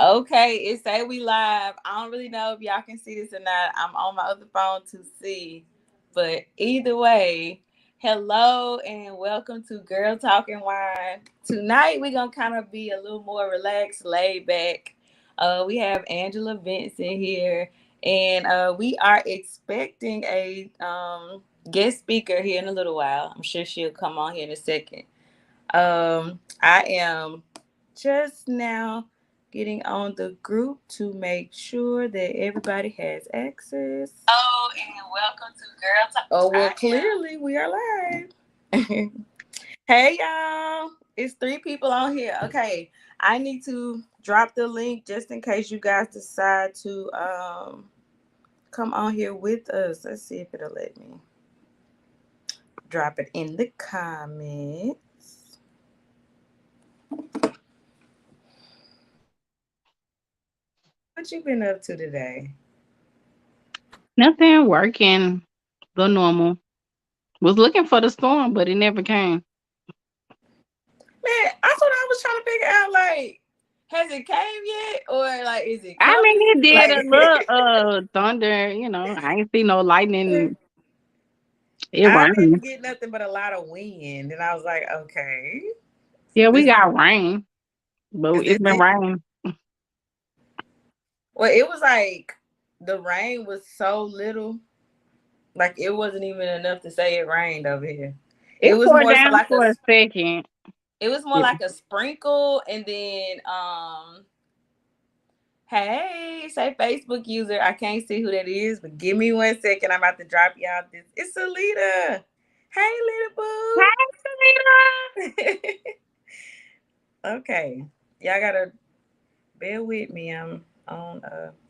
Okay, it say we live. I don't really know if y'all can see this or not. I'm on my other phone to see. But either way, hello and welcome to Girl Talking Wine. Tonight we're gonna kind of be a little more relaxed, laid back. We have Angela Vincent here, and we are expecting a guest speaker here in a little while. I'm sure she'll come on here in a second. I am just now getting on the group to make sure that everybody has access. Oh, and welcome to Girl Talk. Oh, well, clearly we are live. Hey, y'all. It's three people on here. Okay. I need to drop the link just in case you guys decide to come on here with us. Let's see if it'll let me drop it in the comments. What you been up to today? Nothing working. The normal. Was looking for the storm, but it never came. Man, that's what I was trying to figure out. Like, has it came yet, or like, is it I mean, coming? it did a Like, little thunder. I ain't see no lightning. It I didn't rained. get nothing but a lot of wind, and I was like, okay, Yeah, we this got rain, but is it's this been it? raining. Well, it was like the rain was so little, like it wasn't even enough to say it rained over here. It It was poured more so down like a, for a second. it was more Yeah. like a sprinkle, and then hey, say Facebook user. I can't see who that is, but give me 1 second. I'm about to drop y'all this. It's Alita. Hey, little Hey, Selena. boo. Okay. Y'all gotta bear with me. I'm on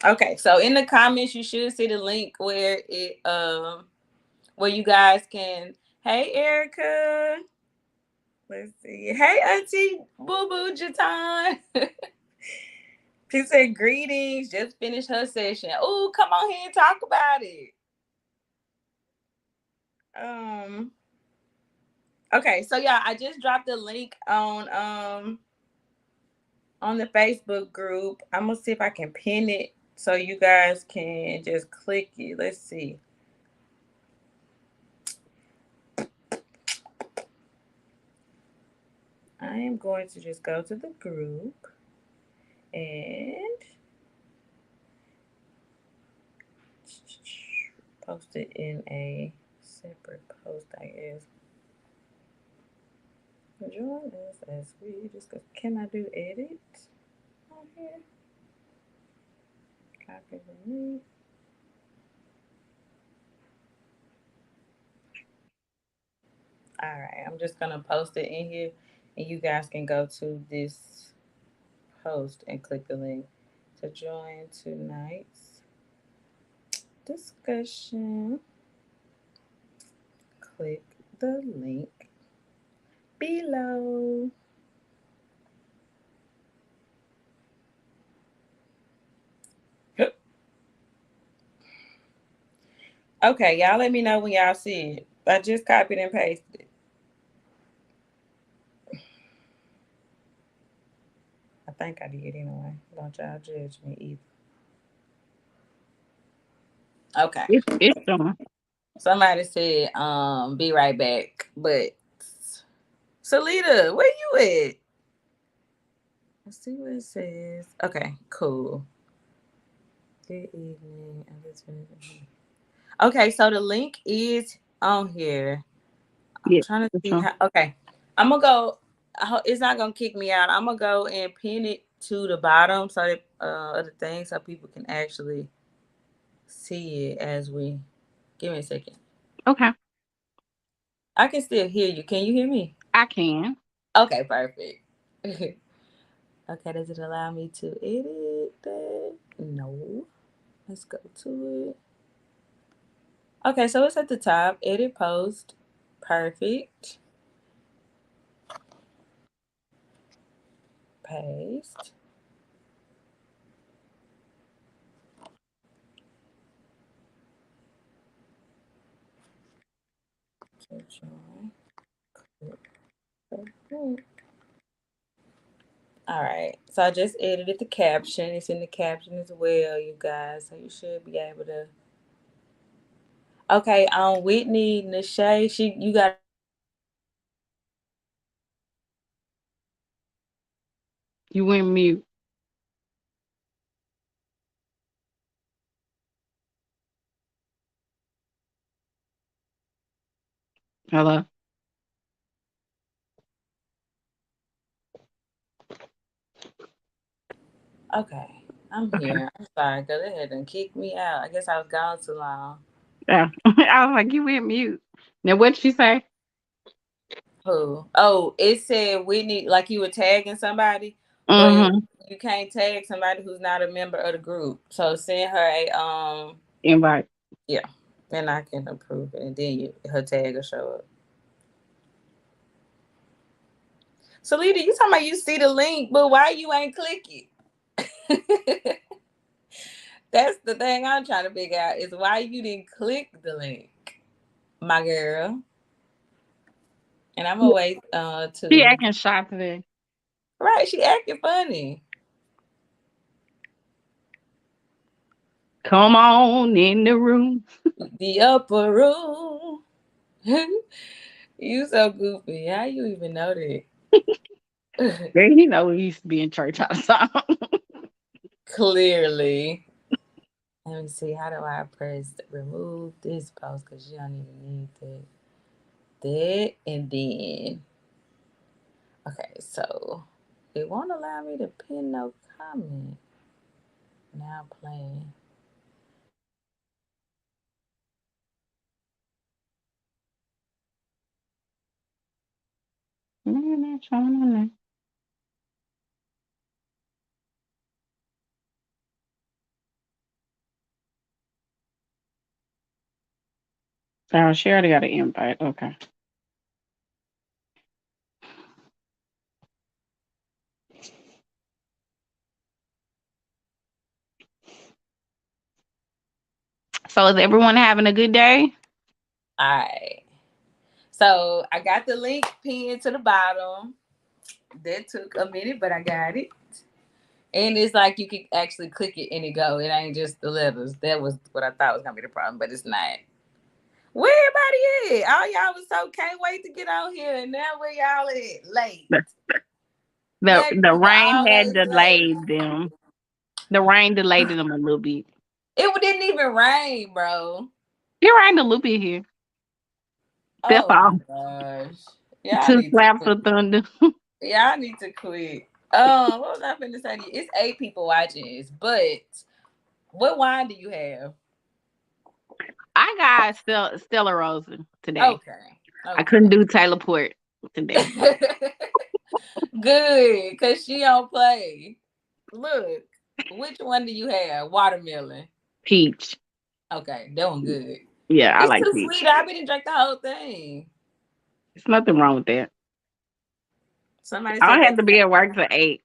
okay, so in the comments you should see the link where you guys can, hey Erica. Let's see. Hey Auntie Boo Boo Jatan. She said greetings, just finished her session. Oh, come on here and talk about it. Um. Okay, so yeah, I just dropped a link on the Facebook group. I'm gonna see if I can pin it so you guys can just click it. Let's see. I am going to just go to the group and post it in a separate post, I guess. Join us as we discuss. Can I do edit on here? Copy the link. All right, I'm just gonna post it in here, and you guys can go to this post and click the link to join tonight's discussion. Click the link below. Okay, y'all let me know when y'all see it. I just copied and pasted it. I think I did anyway. Don't y'all judge me either. Okay. It's storm. Somebody said, be right back. But Salita, where you at? Let's see what it says. Okay, cool. Good evening. Okay, so the link is on here. I'm Yeah, trying to for see sure. how. Okay, I'm gonna go. It's not gonna kick me out. I'm gonna go and pin it to the bottom so that other things so people can actually see it as we. Give me a second. Okay, I can still hear you. Can you hear me? I can. Okay, perfect. Okay, does it allow me to edit that? No. Let's go to it. Okay, so it's at the top. Edit post. Perfect. Paste. To join. Click the link. All right. So I just edited the caption. It's in the caption as well, you guys. So you should be able to. Okay, Whitney Nashay, you gotta You went mute. Hello. Okay. I'm Okay. here. I'm sorry, go ahead and kick me out. I guess I was gone too long. Yeah. I was like, you went mute. Now what'd she say? Who? Oh, it said Whitney, like you were tagging somebody, but Mm-hmm. you can't tag somebody who's not a member of the group. So send her a Invite. yeah, then I can approve it, and then her tag will show up. So Lita, you talking about you see the link, but why you ain't click it? That's the thing I'm trying to figure out is why you didn't click the link, my girl. And I'm gonna wait She to acting shy today. right. She acting funny. Come on in the room. The upper room. You so goofy. How you even know that? Girl, you know we used to be in church all the time. Clearly. Let me see. How do I press remove this post? Because you don't even need that. That and then okay, so it won't allow me to pin no comment. Now playing. No, not showing on there. Oh, she already got an invite. Okay. So is everyone having a good day? Alright. So I got the link pinned to the bottom. That took a minute, but I got it. And it's like you can actually click it and it go. It ain't just the letters. That was what I thought was gonna be the problem, but it's not. Where everybody at? All y'all was so can't wait to get out here, and now where y'all at? Late. The Black the people rain had always late. delayed them. The rain delayed them a little bit. It didn't even rain, bro. It rained a little bit here. That's Oh my all. gosh. Y'all Two need to slaps quit. of thunder. Y'all need to quit. What was I finna say to you? It's 8 people watching this, but what wine do you have? I got Stella Rosa today. Okay. I couldn't Okay. do Taylor Port today. Good, cause she don't play. Look, which one do you have? Watermelon. Peach. Okay, that one good. Yeah, I It's like too peach. sweet. I didn't drink the whole thing. There's nothing wrong with that. Somebody I said don't they have to be can't. at work till 8.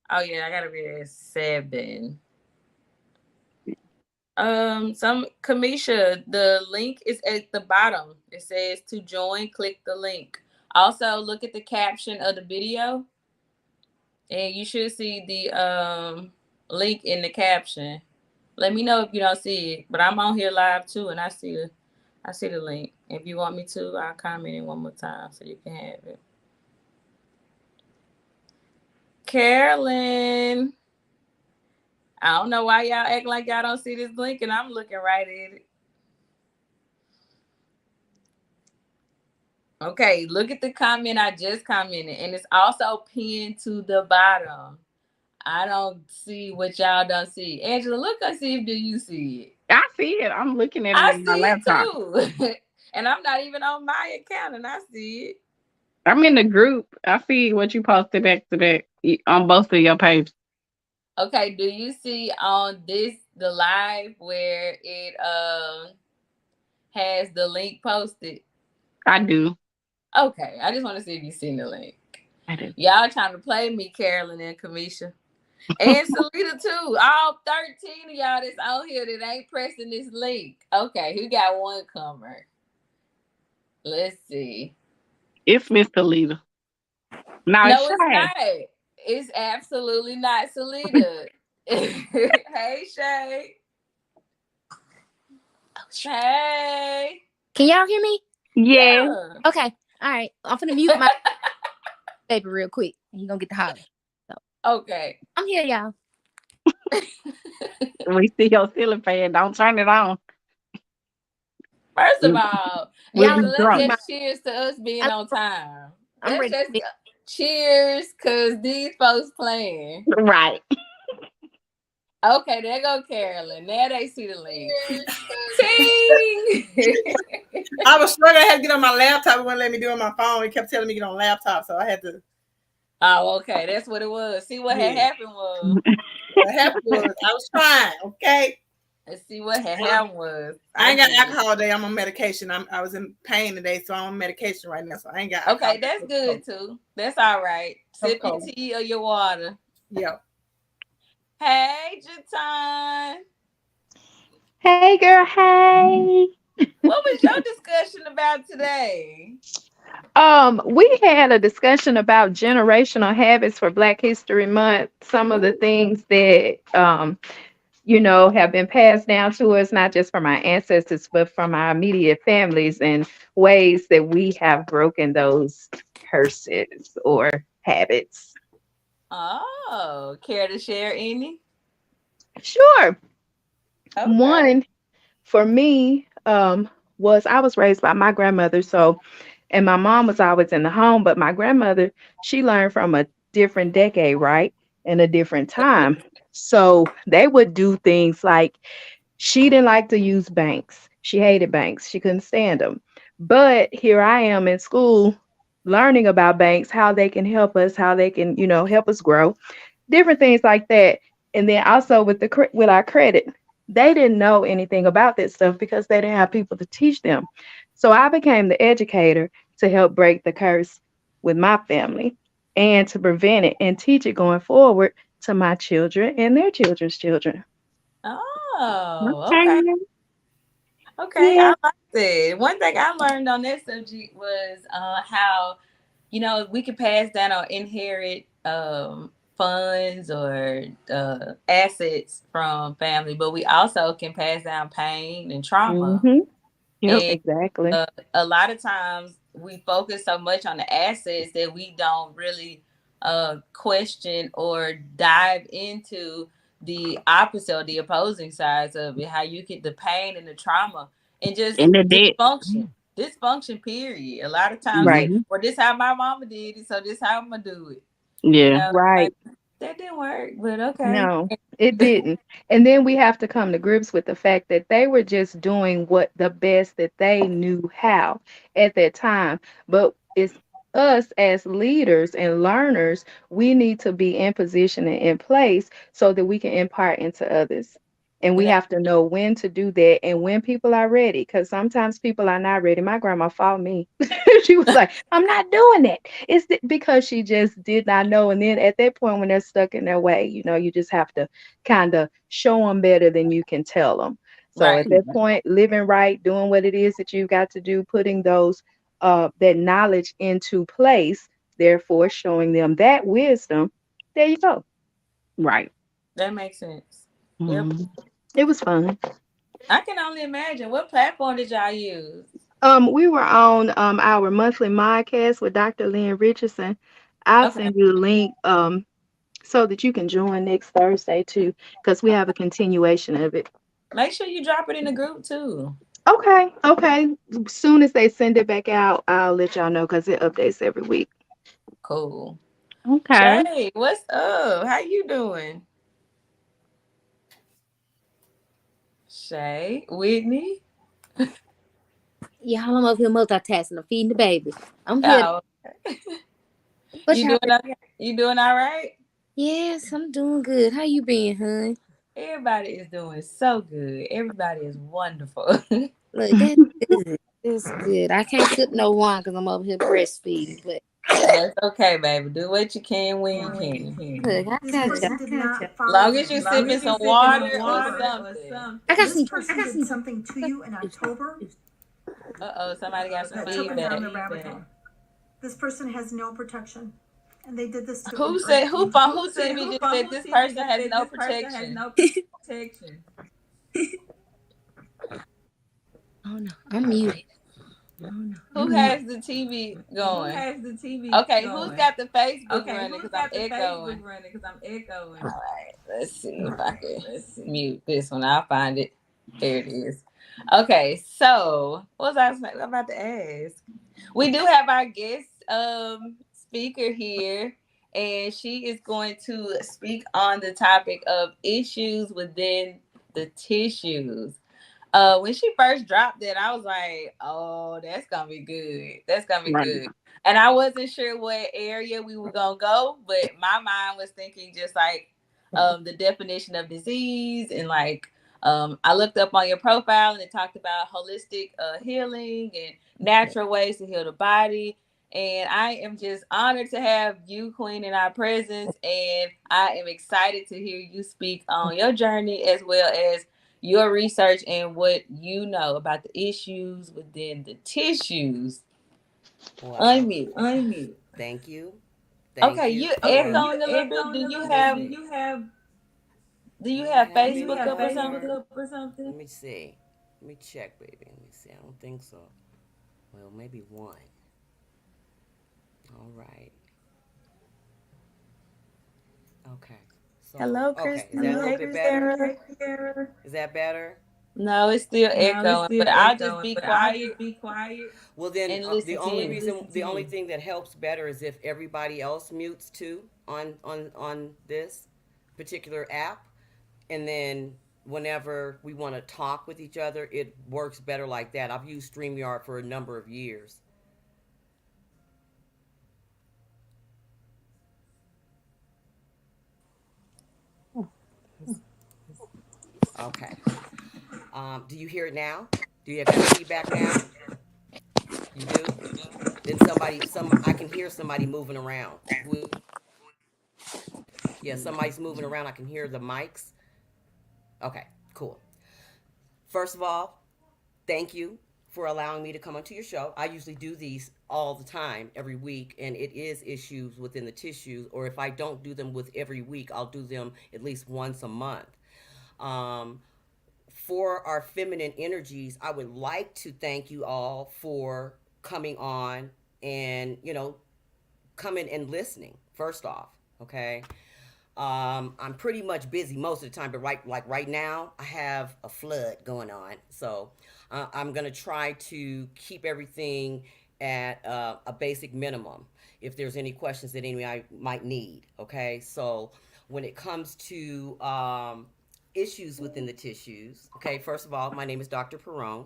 Oh yeah, I gotta be there at 7. Some Kamisha, the link is at the bottom. It says to join. Click the link. Also, look at the caption of the video, and you should see the link in the caption. Let me know if you don't see it. But I'm on here live too, and I see the link. If you want me to, I'll comment it one more time so you can have it. Carolyn, I don't know why y'all act like y'all don't see this link, and I'm looking right at it. Okay, look at the comment I just commented, and it's also pinned to the bottom. I don't see what y'all don't see. Angela, look and see if do you see it. I see it. I'm looking at it I on my see it laptop. too. And I'm not even on my account and I see it. I'm in the group. I see what you posted back to back on both of your pages. Okay, do you see on this the live where it has the link posted? I do. Okay, I just want to see if you seen the link. I do. Y'all trying to play me, Carolyn and Kamisha. And Salita too. All 13 of y'all that's out here that ain't pressing this link. Okay, who got one comer? Let's see. It's Mr. Leader. No, it's No, it's Shay. not. It's absolutely not Salida. Hey, Shay. Hey. Can y'all hear me? Yeah. Yeah. Okay. All right. I'm finna mute my baby real quick. And he gonna get the holler. So Okay. I'm here, y'all. We see your ceiling fan. Don't turn it on. First of You- all, We'll Y'all, be let's drunk. just cheers to us being on time. I'm Let's ready. just cheers because these folks playing. Right. Okay, there go Carolyn. Now they see the link. Ting! I was struggling. I had to get on my laptop. It wouldn't let me do it on my phone. It kept telling me to get on laptop, so I had to. Oh, okay. That's what it was. See what had Yeah. happened was. What happened was I was trying. Okay. Let's see what had happened was. I ain't got get it. alcohol today. I'm on medication. I was in pain today, so I'm on medication right now. So I ain't got alcohol. Okay, that's good too. That's all right. Sip your tea or your water. Yeah. Hey, Jatan. Hey, girl. Hey. What was your discussion about today? We had a discussion about generational habits for Black History Month. Some of the things that have been passed down to us, not just from our ancestors, but from our immediate families, and ways that we have broken those curses or habits. Oh, care to share any? Sure. Okay. One for me was I was raised by my grandmother, and my mom was always in the home, but my grandmother, she learned from a different decade, right? In a different time. So they would do things like she didn't like to use banks. She hated banks. She couldn't stand them. But here I am in school learning about banks, how they can help us, how they can, help us grow, different things like that. And then also with our credit, they didn't know anything about that stuff because they didn't have people to teach them. So I became the educator to help break the curse with my family and to prevent it and teach it going forward to my children and their children's children. Oh, okay. Okay. Okay, Yeah. I like that. One thing I learned on that subject was how we can pass down or inherit funds or assets from family, but we also can pass down pain and trauma. Mm-hmm. Yep, And exactly. a lot of times we focus so much on the assets that we don't really question or dive into the opposite or the opposing sides of it. How you get the pain and the trauma and just And the debt. dysfunction. Period. A lot of times, Right. well, this how my mama did it, so this how I'm gonna do it. Yeah. Like Right. that didn't work, but okay. No, it didn't. And then we have to come to grips with the fact that they were just doing what the best that they knew how at that time. But it's us as leaders and learners, we need to be in position and in place so that we can impart into others. And we Yeah, have to know when to do that and when people are ready. Because sometimes people are not ready. My grandma fought me. She was like, I'm not doing that. Because she just did not know. And then at that point, when they're stuck in their way, you just have to kind of show them better than you can tell them. So right. at that point, living right, doing what it is that you've got to do, putting that knowledge into place, therefore showing them that wisdom. There you go. Right. That makes sense. Yep. Mhm. It was fun. I can only imagine. What platform did y'all use? We were on our monthly podcast with Dr. Lynn Richardson. I'll Okay. send you the link so that you can join next Thursday too, because we have a continuation of it. Make sure you drop it in the group too. Okay, okay. Soon as they send it back out, I'll let y'all know because it updates every week. Cool. Okay. Shay, what's up? How you doing? Shay, Whitney. Y'all, I'm up here multitasking. I'm feeding the baby. I'm here. Oh, What you y'all? doing okay? You doing all right? Yes, I'm doing good. How you been, hun? Everybody is doing so good. Everybody is wonderful. Look, that's good. That's good. I can't sip no wine because I'm over here breastfeeding. But That's okay, baby. Do what you can when you can. look, I This got you. person did not follow Long as you you're in sipping some anything. water or something. I got This some. person did something to you in October Uh oh, somebody got some that took them down feedback. the rabbit hole. This person has no protection. and they Who did said this who to a phone? Who person. TV just said this person has no protection? Oh no, I'm muted. Who I'm muted. has the TV going? Okay, who's got the Facebook running? Because I'm echoing. All right, let's see if I can mute this one. I'll find it. There it is. Okay, so what was I about to ask? We do have our guest speaker here, and she is going to speak on the topic of issues within the tissues. When she first dropped it, I was like, "Oh, that's gonna be good. That's gonna be Right. good." And I wasn't sure what area we were gonna go, but my mind was thinking just like the definition of disease and like I looked up on your profile and it talked about holistic healing and natural ways to heal the body. And I am just honored to have you, Queen, in our presence. And I am excited to hear you speak on your journey as well as your research and what you know about the issues within the tissues. Well, Unmute. thank you. Okay, Thank you you for. echoing a little bit. Let me. Do you Do I have have Facebook any up or something? Let me see. Let me check, baby. Let me see. I don't think so. Well, maybe one. All right. Okay. So, Hello, okay. Is that a Christy. little Hey, bit better? Christina. Is that better? No, it's still echoing, but I'll just be quiet Well, then and the listen to only you. reason, the only thing that helps better is if everybody else mutes too on this particular app, and then whenever we want to talk with each other, it works better like that. I've used StreamYard for a number of years. Okay. Do you hear it now? Do you got feedback now? You do? Then I can hear somebody moving around. Yeah, somebody's moving around. I can hear the mics. Okay, cool. First of all, thank you for allowing me to come onto your show. I usually do these all the time, every week, and it is issues within the tissues. Or if I don't do them with every week, I'll do them at least once a month. Um, for our feminine energies, I would like to thank you all for coming on and, coming and listening, first off, okay? I'm pretty much busy most of the time, but right now, I have a flood going on. So I'm going to try to keep everything at a basic minimum if there's any questions that anybody might need, okay? So when it comes to issues within the tissues. Okay, first of all, my name is Dr. Perron.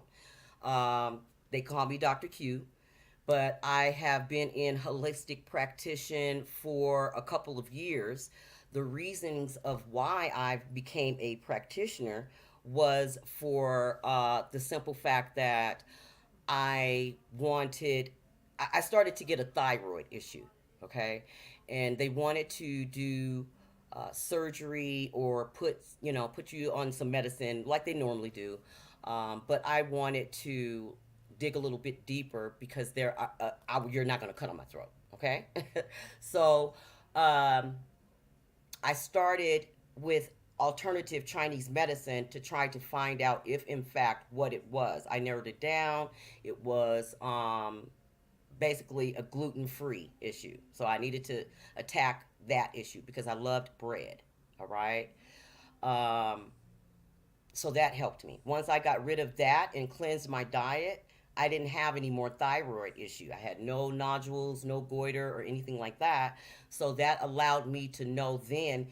They call me Dr. Q, but I have been in holistic practitioner for a couple of years. The reasons of why I became a practitioner was for the simple fact that I wanted, I started to get a thyroid issue, okay? And they wanted to do surgery or put you on some medicine like they normally do. But I wanted to dig a little bit deeper because you're not going to cut on my throat, okay? So um, I started with alternative Chinese medicine to try to find out if, in fact, what it was. I narrowed it down. It was basically a gluten free issue. So I needed to attack that issue because I loved bread. All right. Um, so that helped me. Once I got rid of that and cleansed my diet, I didn't have any more thyroid issue. I had no nodules, no goiter, or anything like that. So that allowed me to know then,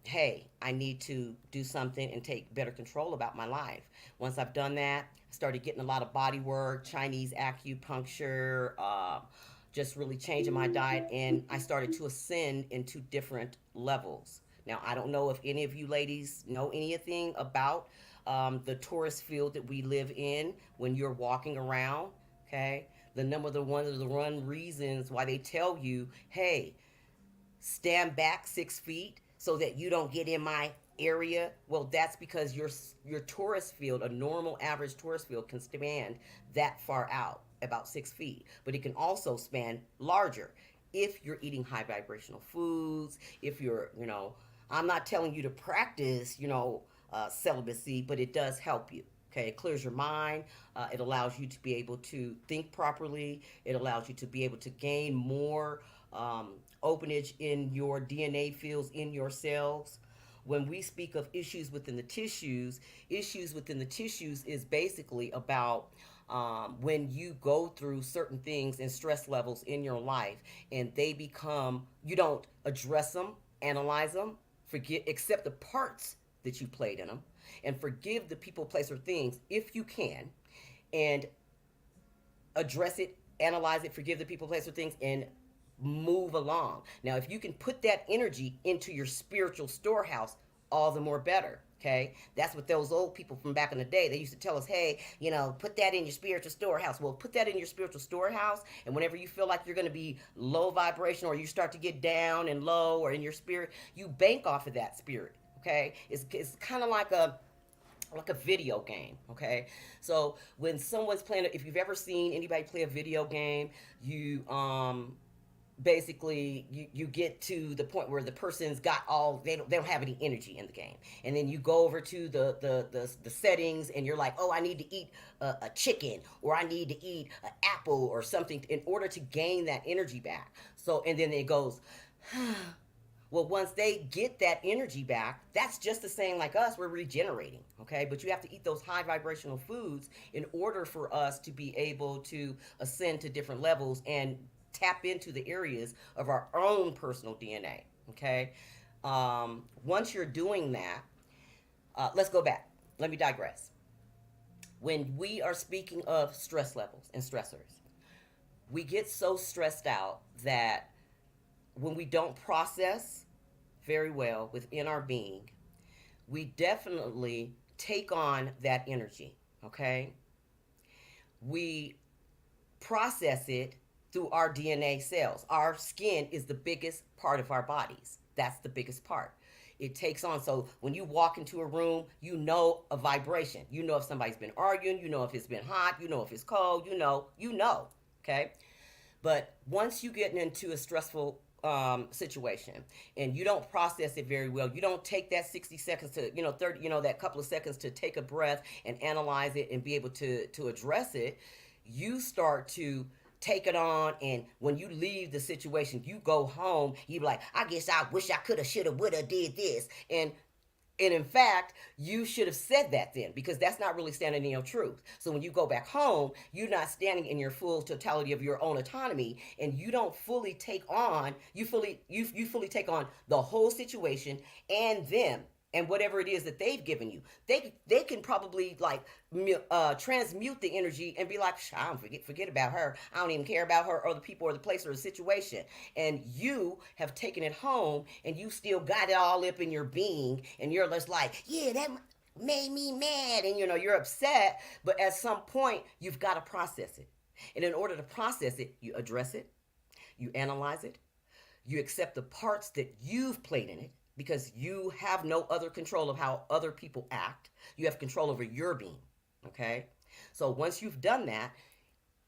hey, I need to do something and take better control about my life. Once I've done that, I started getting a lot of body work, Chinese acupuncture, just really changing my diet, and I started to ascend into different levels. Now, I don't know if any of you ladies know anything about the tourist field that we live in when you're walking around, okay? One of the one reasons why they tell you, hey, stand back 6 feet so that you don't get in my area. Well, that's because your tourist field, a normal average tourist field, can span that far out, about 6 feet, but it can also span larger. if you're eating high vibrational foods, if you're, I'm not telling you to practice, celibacy, but it does help you. Okay, it clears your mind. It allows you to be able to think properly. It allows you to be able to gain more openage in your DNA fields in your cells. When we speak of issues within the tissues is basically about when you go through certain things and stress levels in your life, and they become, you don't address them, analyze them, forget, accept the parts that you played in them, and forgive the people, place, or things if you can, and address it, analyze it, forgive the people, place, or things, and move along. Now, if you can put that energy into your spiritual storehouse, all the more better. Okay, that's what those old people from back in the day, they used to tell us, hey, put that in your spiritual storehouse. Well, put that in your spiritual storehouse, and whenever you feel like you're going to be low vibration, or you start to get down and low, or in your spirit, you bank off of that spirit. Okay, it's kind of like a video game. Okay, so when someone's playing, if you've ever seen anybody play a video game, you basically you get to the point where the person's got all, they don't have any energy in the game, and then you go over to the settings, and you're like, oh, I need to eat a chicken, or I need to eat an apple or something in order to gain that energy back. So, and then it goes well, once they get that energy back, that's just the same like us, we're regenerating. Okay, but you have to eat those high vibrational foods in order for us to be able to ascend to different levels and tap into the areas of our own personal DNA. Okay, once you're doing that, let's go back. Let me digress. When we are speaking of stress levels and stressors, we get so stressed out that when we don't process very well within our being, we definitely take on that energy. Okay, we process it through our DNA cells. Our skin is the biggest part of our bodies. That's the biggest part. It takes on, so when you walk into a room, you know a vibration. You know if somebody's been arguing, you know if it's been hot, you know if it's cold, okay? But once you get into a stressful situation, and you don't process it very well, you don't take that 60 seconds to, 30, that couple of seconds to take a breath and analyze it and be able to address it, you start to take it on, and when you leave the situation, you go home, you be like, I guess I wish I coulda, shoulda, woulda, did this, and in fact, you should have said that then, because that's not really standing in your truth. So when you go back home, you're not standing in your full totality of your own autonomy, and you don't fully take on, you fully take on the whole situation and them and whatever it is that they've given you. They can probably like transmute the energy and be like, I don't forget about her. I don't even care about her or the people or the place or the situation. And you have taken it home, and you still got it all up in your being, and you're just like, yeah, that made me mad, and you're upset. But at some point, you've got to process it. And in order to process it, you address it, you analyze it, you accept the parts that you've played in it, because you have no other control of how other people act. You have control over your being. Okay? So once you've done that,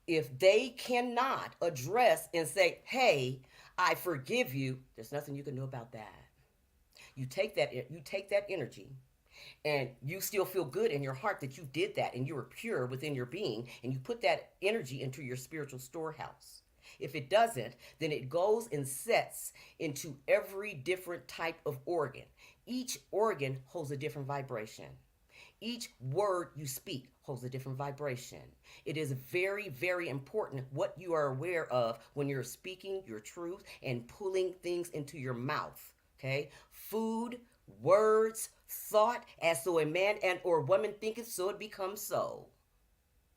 if they cannot address and say, hey, I forgive you, there's nothing you can do about that. You take that energy, and you still feel good in your heart that you did that, and you were pure within your being, and you put that energy into your spiritual storehouse. If it doesn't, then it goes and sets into every different type of organ. Each organ holds a different vibration. Each word you speak holds a different vibration. It is very, very important what you are aware of when you're speaking your truth and pulling things into your mouth. Okay? Food, words, thought, as so a man and or woman thinketh, so it becomes so.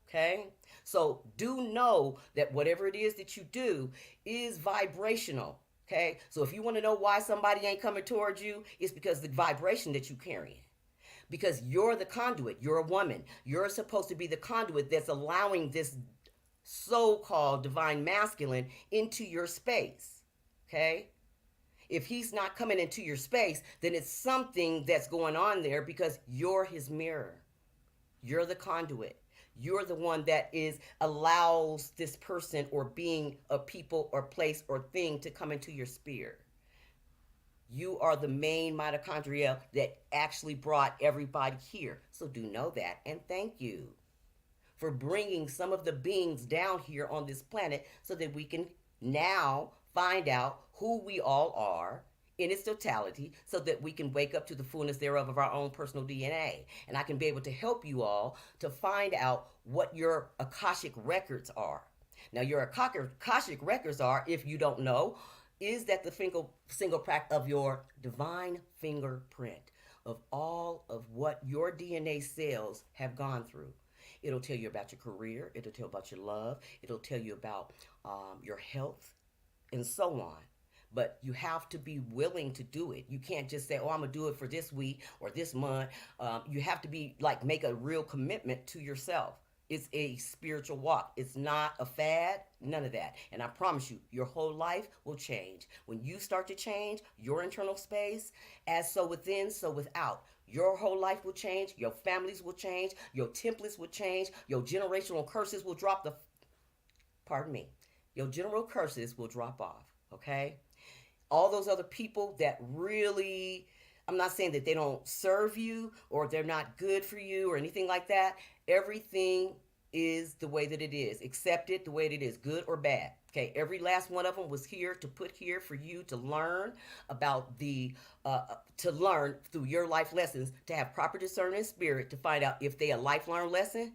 Okay? So do know that whatever it is that you do is vibrational. Okay? So if you want to know why somebody ain't coming towards you, it's because the vibration that you carry. Because you're the conduit. You're a woman. You're supposed to be the conduit that's allowing this so-called divine masculine into your space. Okay? If he's not coming into your space, then it's something that's going on there, because you're his mirror. You're the conduit. You're the one that is allows this person or being a people or place or thing to come into your spirit. You are the main mitochondria that actually brought everybody here. So do know that, and thank you for bringing some of the beings down here on this planet so that we can now find out who we all are in its totality so that we can wake up to the fullness thereof of our own personal DNA. And I can be able to help you all to find out what your Akashic records are. Now, your Akashic records are, if you don't know, is that the single crack of your divine fingerprint of all of what your DNA cells have gone through. It'll tell you about your career. It'll tell you about your love. It'll tell you about your health and so on. But you have to be willing to do it. You can't just say, oh, I'm going to do it for this week or this month. You have to be like, make a real commitment to yourself. It's a spiritual walk. It's not a fad, none of that. And I promise you, your whole life will change. When you start to change your internal space, as so within, so without, your whole life will change. Your families will change. Your templates will change. Your generational curses will your general curses will drop off, okay? All those other people that really, I'm not saying that they don't serve you or they're not good for you or anything like that. Everything is the way that it is. Accept it the way that it is, good or bad. Okay, every last one of them was here to put here for you to learn about to learn through your life lessons, to have proper discernment in spirit, to find out if they a life learned lesson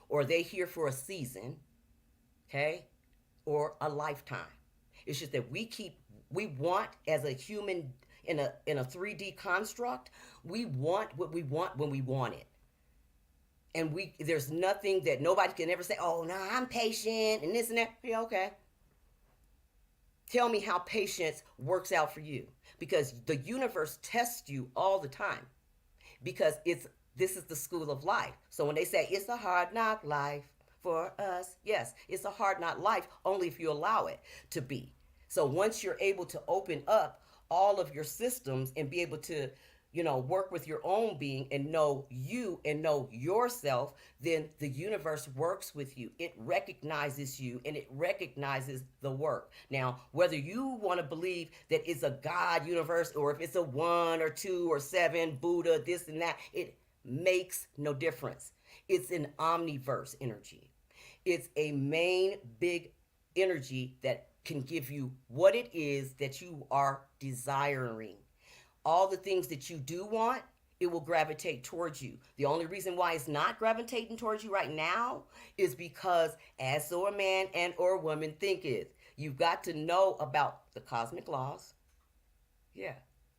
or are they here for a season, okay, or a lifetime. It's just that we want as a human in a 3D construct, we want what we want when we want it. And there's nothing that nobody can ever say, oh, no, I'm patient and this and that. Yeah, okay. Tell me how patience works out for you. Because the universe tests you all the time. Because this is the school of life. So when they say it's a hard knock life for us, yes, it's a hard knock life only if you allow it to be. So once you're able to open up all of your systems and be able to, work with your own being and know you and know yourself, then the universe works with you. It recognizes you and it recognizes the work. Now, whether you want to believe that it's a God universe or if it's a 1 or 2 or 7, Buddha, this and that, it makes no difference. It's an omniverse energy. It's a main big energy that can give you what it is that you are desiring. All the things that you do want, it will gravitate towards you. The only reason why it's not gravitating towards you right now is because as so a man and or woman thinketh. You've got to know about the cosmic laws. Yeah,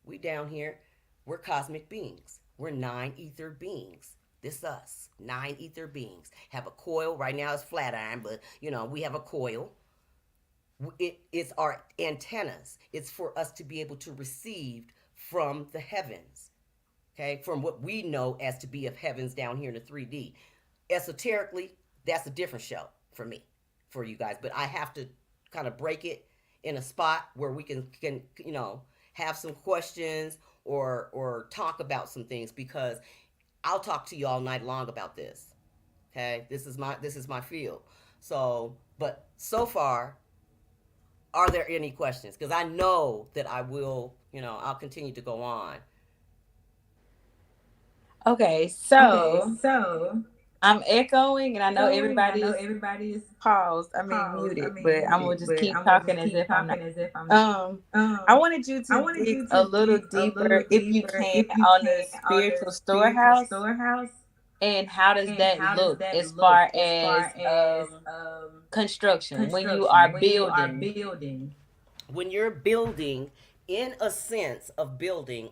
we down here, we're cosmic beings. We're 9 ether beings. This us, 9 ether beings. Have a coil. Right now it's flat iron, but we have a coil. It's our antennas. It's for us to be able to receive from the heavens, okay, from what we know as to be of heavens down here in the 3D. Esoterically, that's a different show for me, for you guys, but I have to kind of break it in a spot where we can have some questions or talk about some things, because I'll talk to you all night long about this, okay? This is my field. So, but so far, are there any questions? Because I know that I will, I'll continue to go on. Okay, so I'm echoing, and I know everybody is paused. Muted, but I'm gonna just keep talking as if I'm not. I wanted you to dig a little deeper, if you can, on the spiritual storehouse, and how does that look as far as construction when you are building? When you're building, in a sense of building,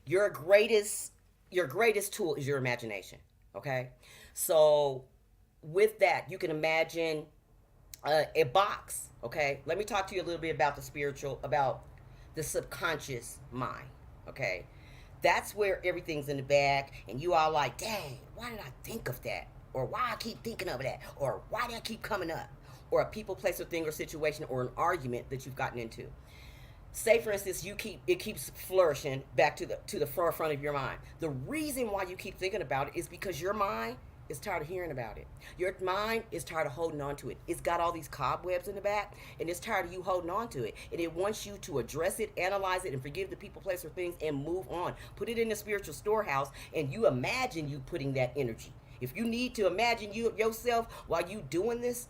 your greatest tool is your imagination. Okay, so with that, you can imagine a box. Okay, let me talk to you a little bit about about the subconscious mind. Okay, that's where everything's in the bag, and you are like, dang, why did I think of that? Or why I keep thinking of that? Or why did I keep coming up? Or a people, place, or thing, or situation, or an argument that you've gotten into. Say, for instance, it keeps flourishing back to the forefront of your mind. The reason why you keep thinking about it is because your mind is tired of hearing about it. Your mind is tired of holding on to it. It's got all these cobwebs in the back, and it's tired of you holding on to it. And it wants you to address it, analyze it, and forgive the people, place, or things, and move on. Put it in the spiritual storehouse, and you imagine you putting that energy. If you need to imagine yourself while you doing this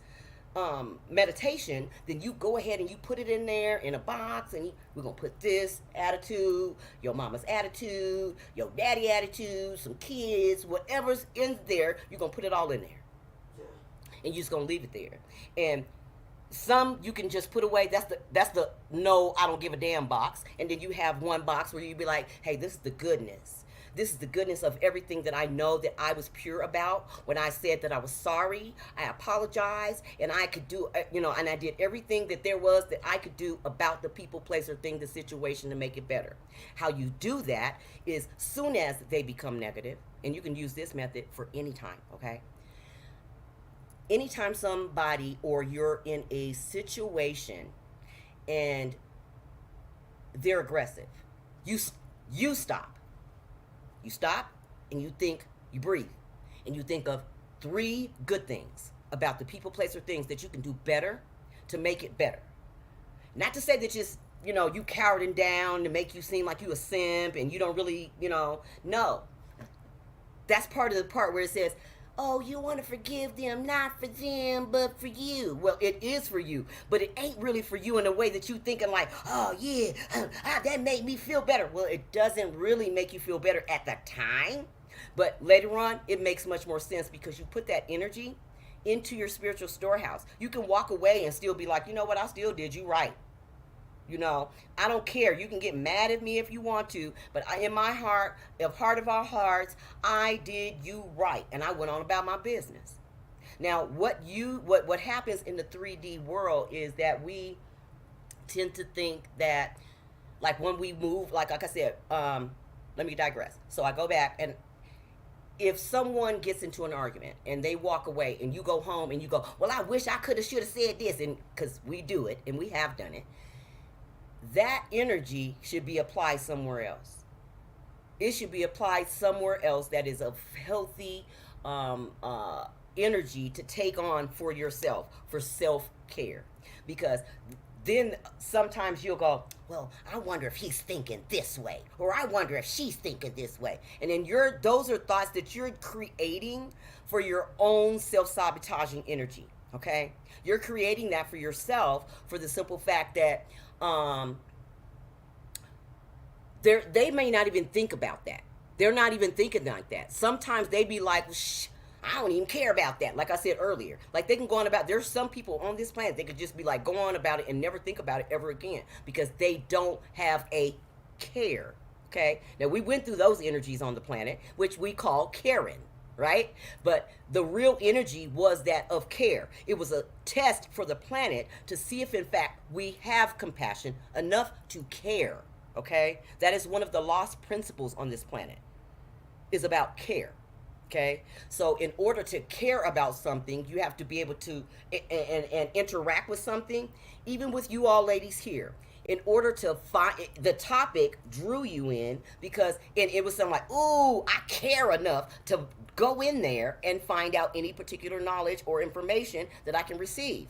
meditation, then you go ahead and you put it in there in a box, and we're gonna put this attitude, your mama's attitude, your daddy attitude, some kids, whatever's in there, you're gonna put it all in there, and you're just gonna leave it there. And some you can just put away. That's the no, I don't give a damn box. And then you have one box where you be like, hey, this is the goodness. This is the goodness of everything that I know that I was pure about when I said that I was sorry. I apologized, and I could do, and I did everything that there was that I could do about the people, place, or thing, the situation to make it better. How you do that is soon as they become negative, and you can use this method for any time, okay? Anytime somebody or you're in a situation and they're aggressive, you stop. You stop and you think, you breathe, and you think of 3 good things about the people, place, or things that you can do better to make it better. Not to say that just, you cowering down to make you seem like you a simp and you don't really, no. That's part of the part where it says, oh, you want to forgive them, not for them, but for you. Well, it is for you, but it ain't really for you in a way that you thinking like, oh yeah, that made me feel better. Well, it doesn't really make you feel better at the time, but later on, it makes much more sense because you put that energy into your spiritual storehouse. You can walk away and still be like, you know what, I still did you right. I don't care. You can get mad at me if you want to, but in my heart, of our hearts, I did you right, and I went on about my business. Now, what happens in the 3D world is that we tend to think that, like when we move, like I said, let me digress. So I go back, and if someone gets into an argument and they walk away, and you go home and you go, well, I wish I could have, should have said this, and because we do it, and we have done it. That energy should be applied somewhere else. It should be applied somewhere else that is of healthy energy to take on for yourself, for self-care. Because then sometimes you'll go, well, I wonder if he's thinking this way, or I wonder if she's thinking this way. And then those are thoughts that you're creating for your own self-sabotaging energy, okay? You're creating that for yourself for the simple fact that they may not even think about that. They're not even thinking like that. Sometimes they be like, shh, I don't even care about that. Like I said earlier, like they can go on about, there's some people on this planet, they could just be like, go on about it and never think about it ever again because they don't have a care. Okay. Now we went through those energies on the planet, which we call caring. Right? But the real energy was that of care. It was a test for the planet to see if, in fact, we have compassion enough to care. Okay? That is one of the lost principles on this planet, is about care. Okay? So in order to care about something, you have to be able to and interact with something, even with you all ladies here. In order to find, the topic drew you in because it was something like, ooh, I care enough to go in there and find out any particular knowledge or information that I can receive.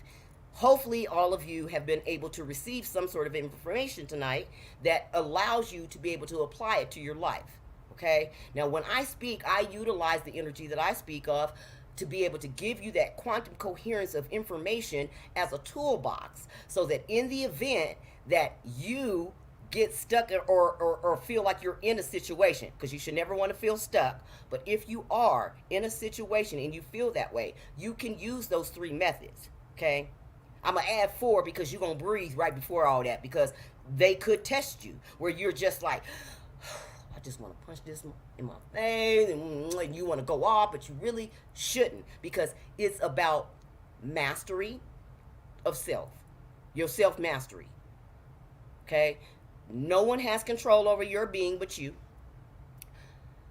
Hopefully all of you have been able to receive some sort of information tonight that allows you to be able to apply it to your life. Okay? Now, when I speak, I utilize the energy that I speak of to be able to give you that quantum coherence of information as a toolbox so that in the event that you get stuck or feel like you're in a situation, because you should never want to feel stuck, but if you are in a situation and you feel that way, you can use those 3 methods. Okay, I'm gonna add 4 because you're gonna breathe right before all that, because they could test you where you're just like, I just want to punch this in my face, and you want to go off, but you really shouldn't, because it's about mastery of self, your self-mastery. Okay? No one has control over your being but you.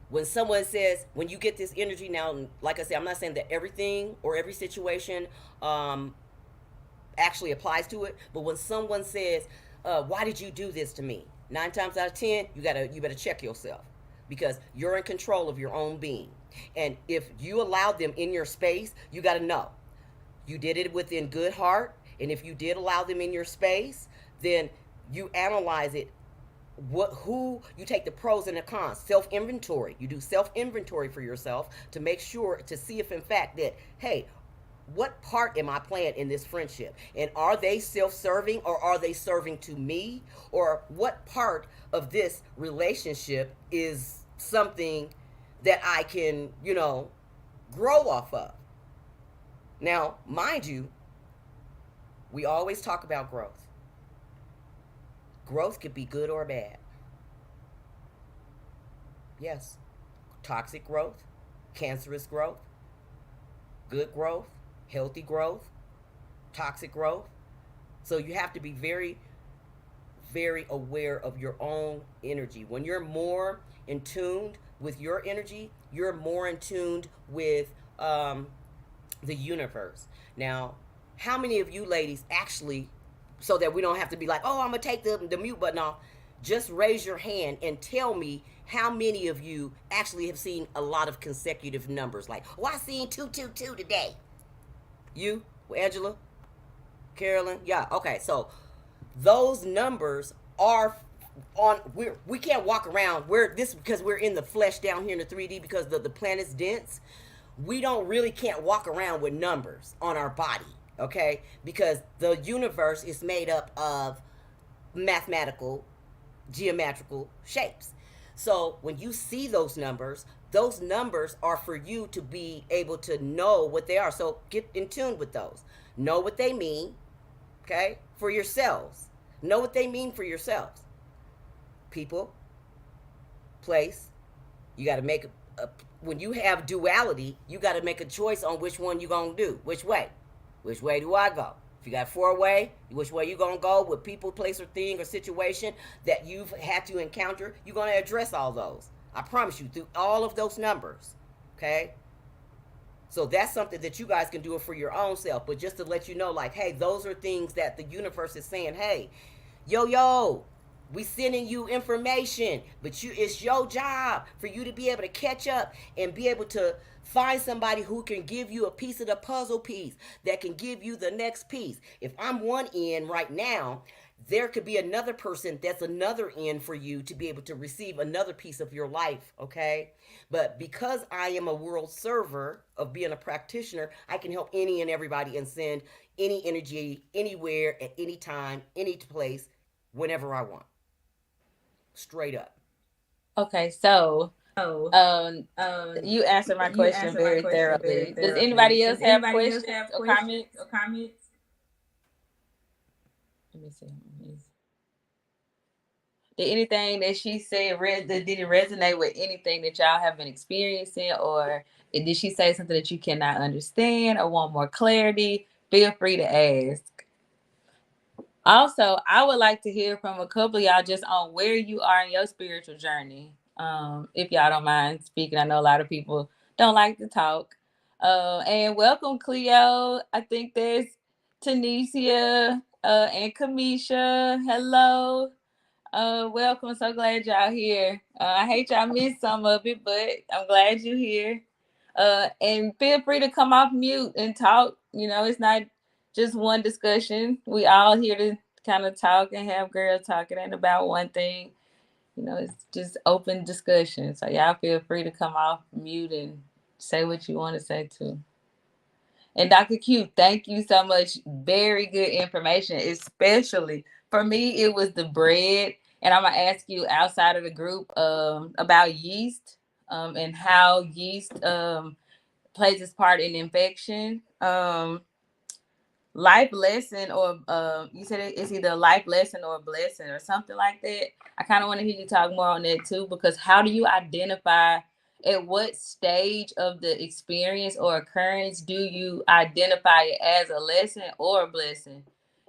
When someone says, when you get this energy, now, like I said, I'm not saying that everything or every situation actually applies to it, but when someone says, why did you do this to me? 9 times out of 10, you better check yourself. because you're in control of your own being. And if you allow them in your space, you got to know you did it within good heart. And if you did allow them in your space, then you analyze it. Who you take the pros and the cons, self inventory. You do self inventory for yourself to make sure to see if in fact that, hey, what part am I playing in this friendship? And are they self serving, or are they serving to me? Or what part of this relationship is something that I can, grow off of? Now, mind you, we always talk about growth. Growth could be good or bad. Yes. Toxic growth, cancerous growth, good growth, healthy growth, toxic growth. So you have to be very, very aware of your own energy. When you're more in tune with your energy, you're more in tune with the universe. Now, how many of you ladies actually, so that we don't have to be like, oh, I'm going to take the mute button off, just raise your hand and tell me how many of you actually have seen a lot of consecutive numbers. Like, oh, I seen 222 today. You, Angela, Carolyn? Yeah, okay. So those numbers are on, we can't walk around, because we're in the flesh down here in the 3D, because the planet's dense. We don't really can't walk around with numbers on our body, okay? Because the universe is made up of mathematical, geometrical shapes. So when you see those numbers are for you to be able to know what they are. So get in tune with those. Know what they mean, okay? For yourselves. Know what they mean for yourselves. People, place, you got to make when you have duality, you got to make a choice on which one you're going to do. Which way? Which way do I go? If you got 4-way, which way you going to go with people, place, or thing, or situation that you've had to encounter, you're going to address all those. I promise you, through all of those numbers. Okay? So that's something that you guys can do it for your own self. But just to let you know, like, hey, those are things that the universe is saying, hey, yo, we sending you information, but it's your job for you to be able to catch up and be able to find somebody who can give you a piece of the puzzle piece that can give you the next piece. If I'm one end right now, there could be another person that's another end for you to be able to receive another piece of your life, okay? But because I am a world server of being a practitioner, I can help any and everybody and send any energy anywhere at any time, any place, whenever I want. Straight up. Okay, so you answered my question very thoroughly. Does anybody else have questions or comments? Let me see. Did anything that she said, did it resonate with anything that y'all have been experiencing, or did she say something that you cannot understand or want more clarity? Feel free to ask. Also, I would like to hear from a couple of y'all just on where you are in your spiritual journey. If y'all don't mind speaking, I know a lot of people don't like to talk. And welcome, Cleo. I think there's Tanisha and Kamisha. Hello. Welcome. So glad y'all here. I hate y'all missed some of it, but I'm glad you're here. And feel free to come off mute and talk. It's not just one discussion. We all here to kind of talk and have girl talk. It ain't about one thing. It's just open discussion. So y'all feel free to come off mute and say what you want to say too. And Dr. Q, thank you so much. Very good information, especially for me, it was the bread. And I'm going to ask you outside of the group about yeast and how yeast plays its part in infection. Life lesson, or you said it's either a life lesson or a blessing or something like that. I kind of want to hear you talk more on that too, because how do you identify at what stage of the experience or occurrence do you identify it as a lesson or a blessing?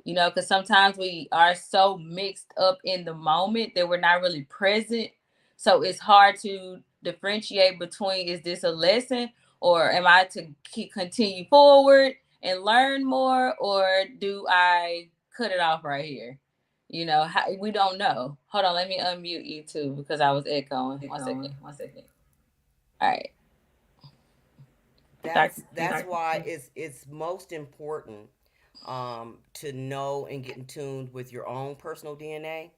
Because sometimes we are so mixed up in the moment that we're not really present. So it's hard to differentiate between, is this a lesson, or am I to continue forward and learn more, or do I cut it off right here? We don't know. Hold on, let me unmute you too because I was echoing. 1 second. All right, Doctor. That's why it's most important to know and get in tune with your own personal DNA.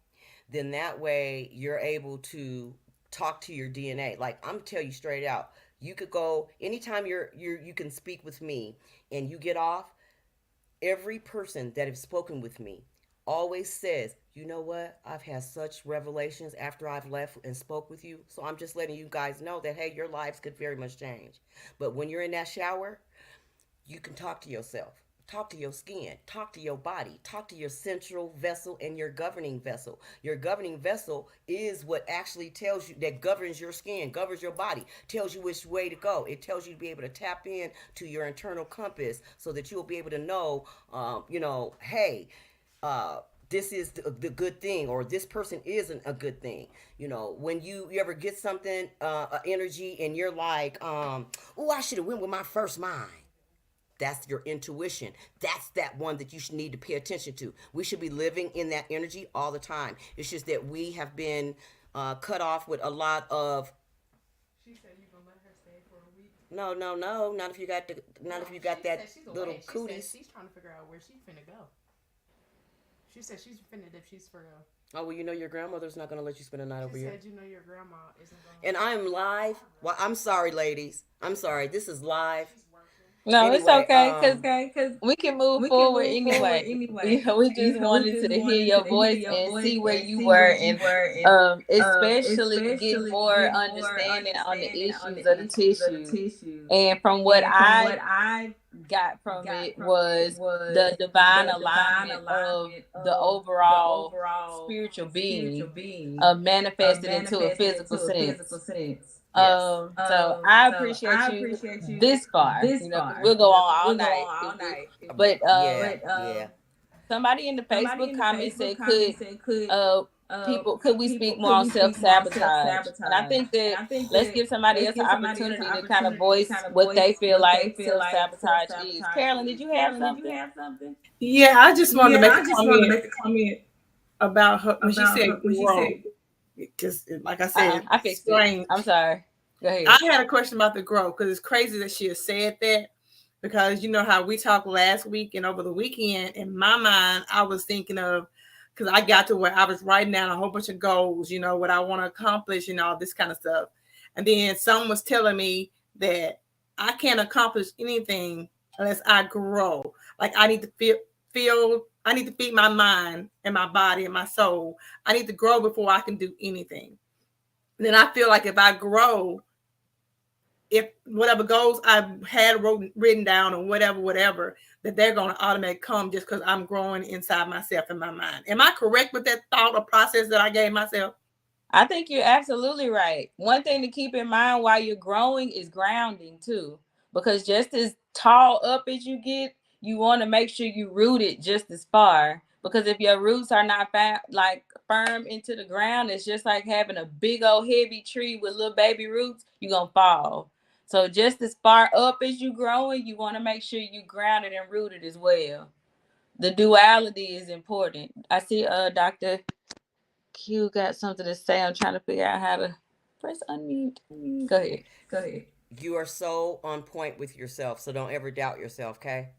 Then that way you're able to talk to your DNA. Like I'm gonna tell you straight out, you could go anytime you can speak with me and you get off. Every person that has spoken with me always says, you know what? I've had such revelations after I've left and spoke with you. So I'm just letting you guys know that, hey, your lives could very much change. But when you're in that shower, you can talk to yourself, talk to your skin, talk to your body, talk to your central vessel and your governing vessel. Your governing vessel is what actually tells you, that governs your skin, governs your body, tells you which way to go. It tells you to be able to tap in to your internal compass so that you'll be able to know, hey, this is the good thing, or this person isn't a good thing. When you ever get something, energy, and you're like, oh, I should have went with my first mind. That's your intuition. That's that one that you should need to pay attention to. We should be living in that energy all the time. It's just that we have been cut off with a lot of. She said you're gonna let her stay for a week. No, no, no. Not if you got that little cooties. She's trying to figure out where she's finna go. She said she's finna if she's for. Oh, well, your grandmother's not gonna let you spend a night over here. She said your grandma isn't gonna. And I'm live. Well, I'm sorry, ladies. I'm sorry. This is live. No, anyway, it's okay because we can move forward anyway. We just wanted to hear your voice and see where you were, and especially get more understanding on the issues of the tissue. And from what I got from it was the divine alignment of the overall spiritual being manifested into a physical sense. So I appreciate you this far. We'll go on all night. But somebody in the Facebook comment said, could we speak more on self-sabotage? And I think that let's give somebody else an opportunity to kind of voice what they feel like self-sabotage is. Carolyn, did you have something? Yeah, I just wanted to make a comment about her when she said grow. Because, like I said, I fixed it. I'm sorry. Go ahead. I had a question about the growth because it's crazy that she has said that, because you know how we talked last week and over the weekend. In my mind, I was thinking of, because I got to where I was writing down a whole bunch of goals, what I want to accomplish and all this kind of stuff. And then someone was telling me that I can't accomplish anything unless I grow. Like I need to feel I need to feed my mind and my body and my soul. I need to grow before I can do anything. And then I feel like if I grow, if whatever goals I had written down or whatever, that they're going to automatically come just because I'm growing inside myself and my mind. Am I correct with that thought or process that I gave myself? I think you're absolutely right. One thing to keep in mind while you're growing is grounding too, because just as tall up as you get, you want to make sure you root it just as far. Because if your roots are not firm into the ground, it's just like having a big old heavy tree with little baby roots. You're gonna fall. So just as far up as you growing, you want to make sure you grounded and rooted as well. The duality is important. I see Dr. Q got something to say. I'm trying to figure out how to press unmute. Go ahead. You are so on point with yourself, so don't ever doubt yourself, okay?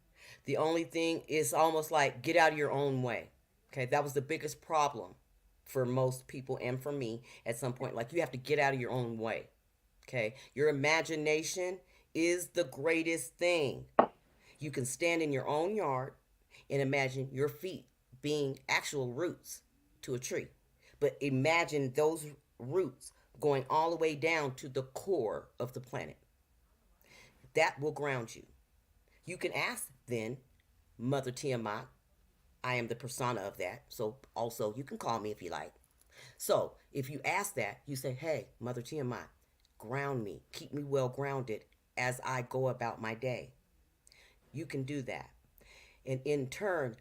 The only thing is almost like get out of your own way. Okay, that was the biggest problem for most people and for me at some point. Like you have to get out of your own way. Okay, your imagination is the greatest thing. You can stand in your own yard and imagine your feet being actual roots to a tree. But imagine those roots going all the way down to the core of the planet. That will ground you. You can ask then, Mother Tiamat, I am the persona of that. So also you can call me if you like. So if you ask that, you say, hey, Mother Tiamat, ground me, keep me well grounded as I go about my day. You can do that. And in turn,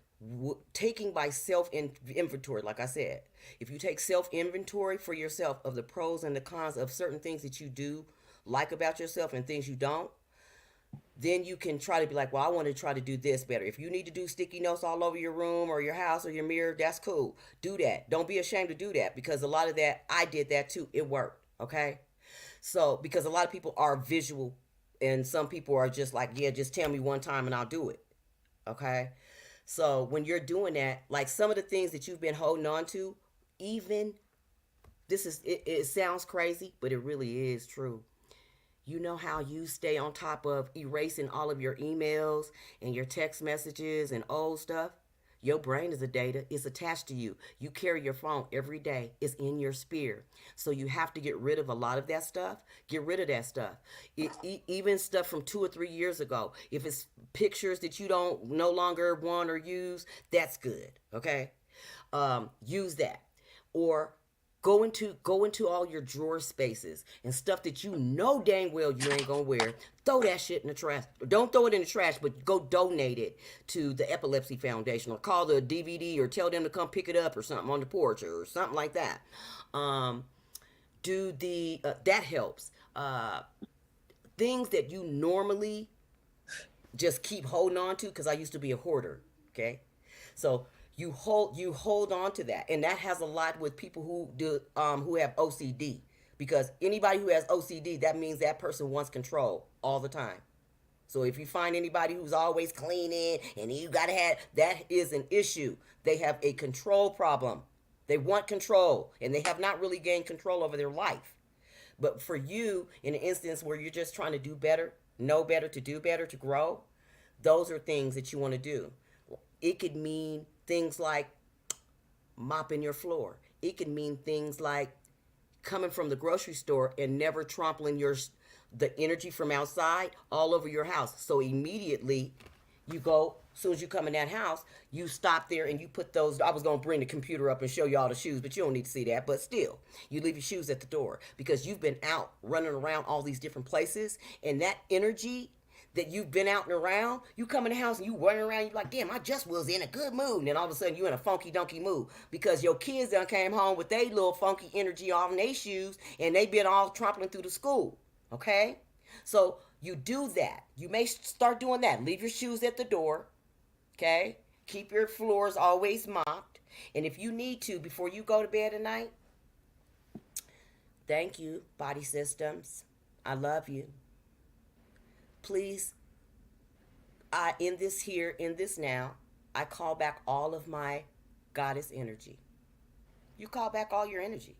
taking by self-inventory, like I said, if you take self-inventory for yourself of the pros and the cons of certain things that you do like about yourself and things you don't, then you can try to be like, well, I want to try to do this better. If you need to do sticky notes all over your room or your house or your mirror, that's cool. Do that. Don't be ashamed to do that, because a lot of that, I did that too. It worked. Okay. So, because a lot of people are visual, and some people are just like, yeah, just tell me one time and I'll do it. Okay. So, when you're doing that, like some of the things that you've been holding on to, even it sounds crazy, but it really is true. You know how you stay on top of erasing all of your emails and your text messages and old stuff? Your brain is a data. It's attached to you. You carry your phone every day. It's in your sphere. So you have to get rid of a lot of that stuff. Get rid of that stuff. Even stuff from 2 or 3 years ago. If it's pictures that you don't no longer want or use, that's good. Okay, use that. Or go into all your drawer spaces and stuff that you know dang well you ain't gonna wear. Throw that shit in the trash. Don't throw it in the trash, but go donate it to the Epilepsy Foundation, or call the DVD, or tell them to come pick it up or something on the porch or something like that. Um, do the that helps. Things that you normally just keep holding on to, because I used to be a hoarder. Okay, so you hold on to that, and that has a lot with people who have OCD, because anybody who has OCD, that means that person wants control all the time. So if you find anybody who's always cleaning and you gotta have, that is an issue. They have a control problem. They want control, and they have not really gained control over their life. But for you, in an instance where you're just trying to do better, know better, to do better, to grow, those are things that you want to do. It could mean things like mopping your floor. It could mean things like coming from the grocery store and never trampling the energy from outside all over your house. So immediately you go, as soon as you come in that house, you stop there and you put those. I was going to bring the computer up and show you all the shoes, but you don't need to see that. But still, you leave your shoes at the door, because you've been out running around all these different places, and that energy that you've been out and around, you come in the house and you running around, you like, damn, I just was in a good mood. And then all of a sudden you in a funky donkey mood, because your kids done came home with their little funky energy on their shoes, and they been all trampling through the school. Okay? So you do that. You may start doing that. Leave your shoes at the door. Okay? Keep your floors always mopped. And if you need to, before you go to bed at night, thank you, body systems. I love you. Please, in this now, I call back all of my goddess energy. You call back all your energy.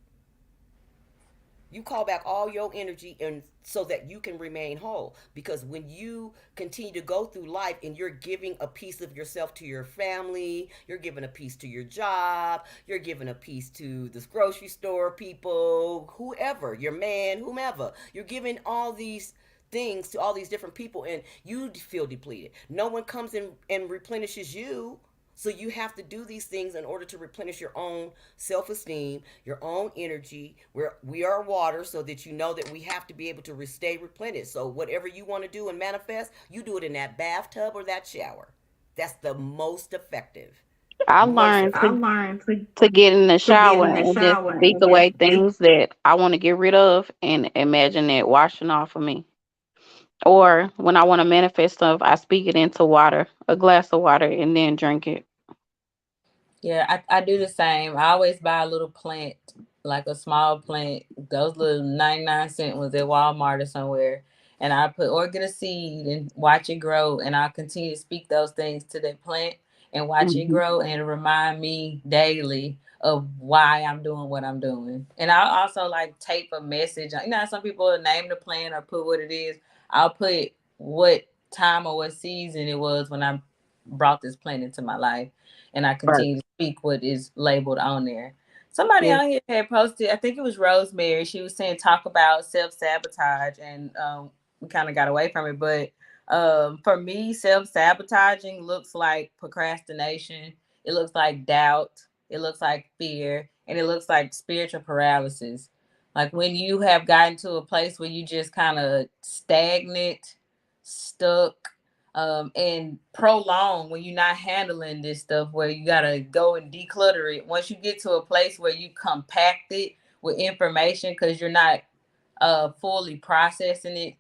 You call back all your energy, and so that you can remain whole. Because when you continue to go through life and you're giving a piece of yourself to your family, you're giving a piece to your job, you're giving a piece to this grocery store people, whoever, your man, whomever, you're giving all these things to all these different people, and you feel depleted. No one comes in and replenishes you. So you have to do these things in order to replenish your own self-esteem, your own energy. We are water, so that you know that we have to be able to stay replenished. So whatever you want to do and manifest, you do it in that bathtub or that shower. That's the most effective. I Most learned effective. to get in the shower In the and just shower speak and just away things that I want to get rid of, and imagine it washing off of me. Or when I want to manifest stuff, I speak it into water, a glass of water, and then drink it. Yeah, I do the same. I always buy a little plant, like a small plant, those little 99-cent ones at Walmart or somewhere. And I put, or get a seed and watch it grow. And I'll continue to speak those things to that plant and watch it Hmm. grow, and remind me daily of why I'm doing what I'm doing. And I'll also like tape a message. You know, how some people name the plant or put what it is. I'll put what time or what season it was when I brought this plant into my life, and I Right. continue to speak what is labeled on there. Somebody Yeah. on here had posted, I think it was Rosemary. She was saying talk about self sabotage, and we kind of got away from it. But for me, self sabotaging looks like procrastination. It looks like doubt. It looks like fear, and it looks like spiritual paralysis. Like when you have gotten to a place where you just kind of stagnant, stuck, and prolong, when you're not handling this stuff, where you gotta go and declutter it. Once you get to a place where you compact it with information, because you're not fully processing it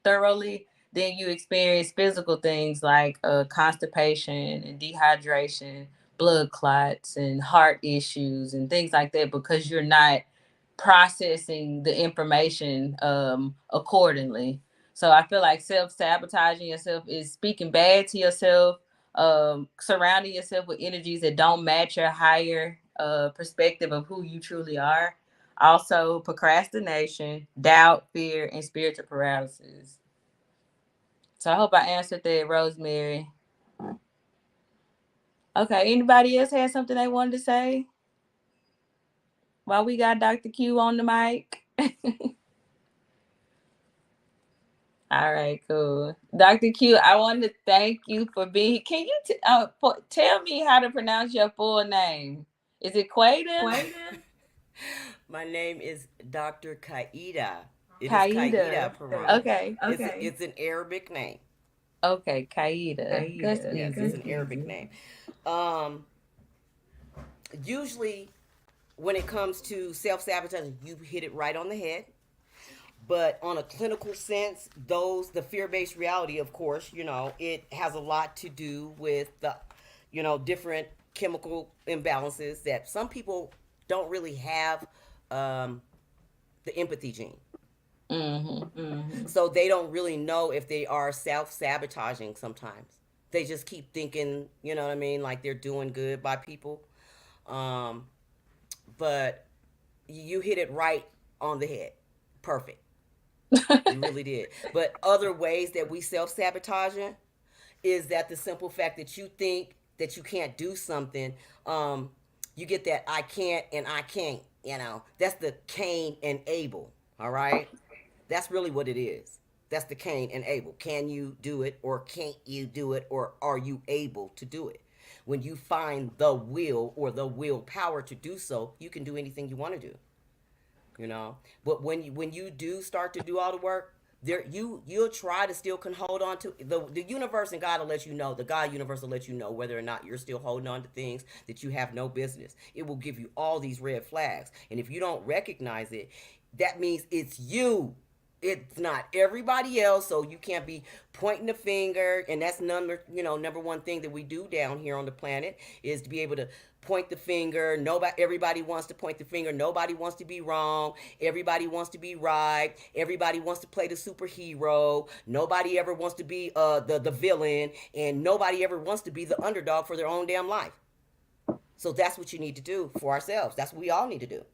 thoroughly, then you experience physical things like constipation and dehydration, blood clots, and heart issues, and things like that because you're not processing the information accordingly. So I feel like self sabotaging yourself is speaking bad to yourself, surrounding yourself with energies that don't match your higher perspective of who you truly are. Also, procrastination, doubt, fear, and spiritual paralysis. So I hope I answered that, Rosemary. Okay, anybody else had something they wanted to say while we got Dr. Q on the mic? All right, cool. Dr. Q, I want to thank you for being. Can you tell me how to pronounce your full name? Is it Quaida? My name is Dr. Qaedah. It is Qaida. Qaedah Perron. Okay. It's an Arabic name. Okay, Qaida. That's Yes, it's easy. an Arabic name. Um, Usually, when it comes to self sabotaging, you hit it right on the head. But on a clinical sense, the fear based reality, of course, it has a lot to do with the, different chemical imbalances that some people don't really have um, the empathy gene. So they don't really know if they are self sabotaging sometimes. They just keep thinking, you know what I mean, like they're doing good by people. Um, but you hit it right on the head. Perfect. You really did. But other ways that we self sabotaging is that the simple fact that you think that you can't do something, you get that I can't and I can't. That's the Cain and Abel. All right, that's really what it is. That's the Cain and Abel. Can you do it, or can't you do it, or are you able to do it? When you find the will or the willpower to do so, you can do anything you want to do. But when you do start to do all the work, you'll try to still can hold on to the universe, and God will let you know, the God universe will let you know whether or not you're still holding on to things that you have no business. It will give you all these red flags, and if you don't recognize it, that means it's you. It's not everybody else, so you can't be pointing the finger. And that's number one thing that we do down here on the planet is to be able to point the finger. Everybody wants to point the finger. Nobody wants to be wrong. Everybody wants to be right. Everybody wants to play the superhero. Nobody ever wants to be the villain, and nobody ever wants to be the underdog for their own damn life. So that's what you need to do for ourselves. That's what we all need to do.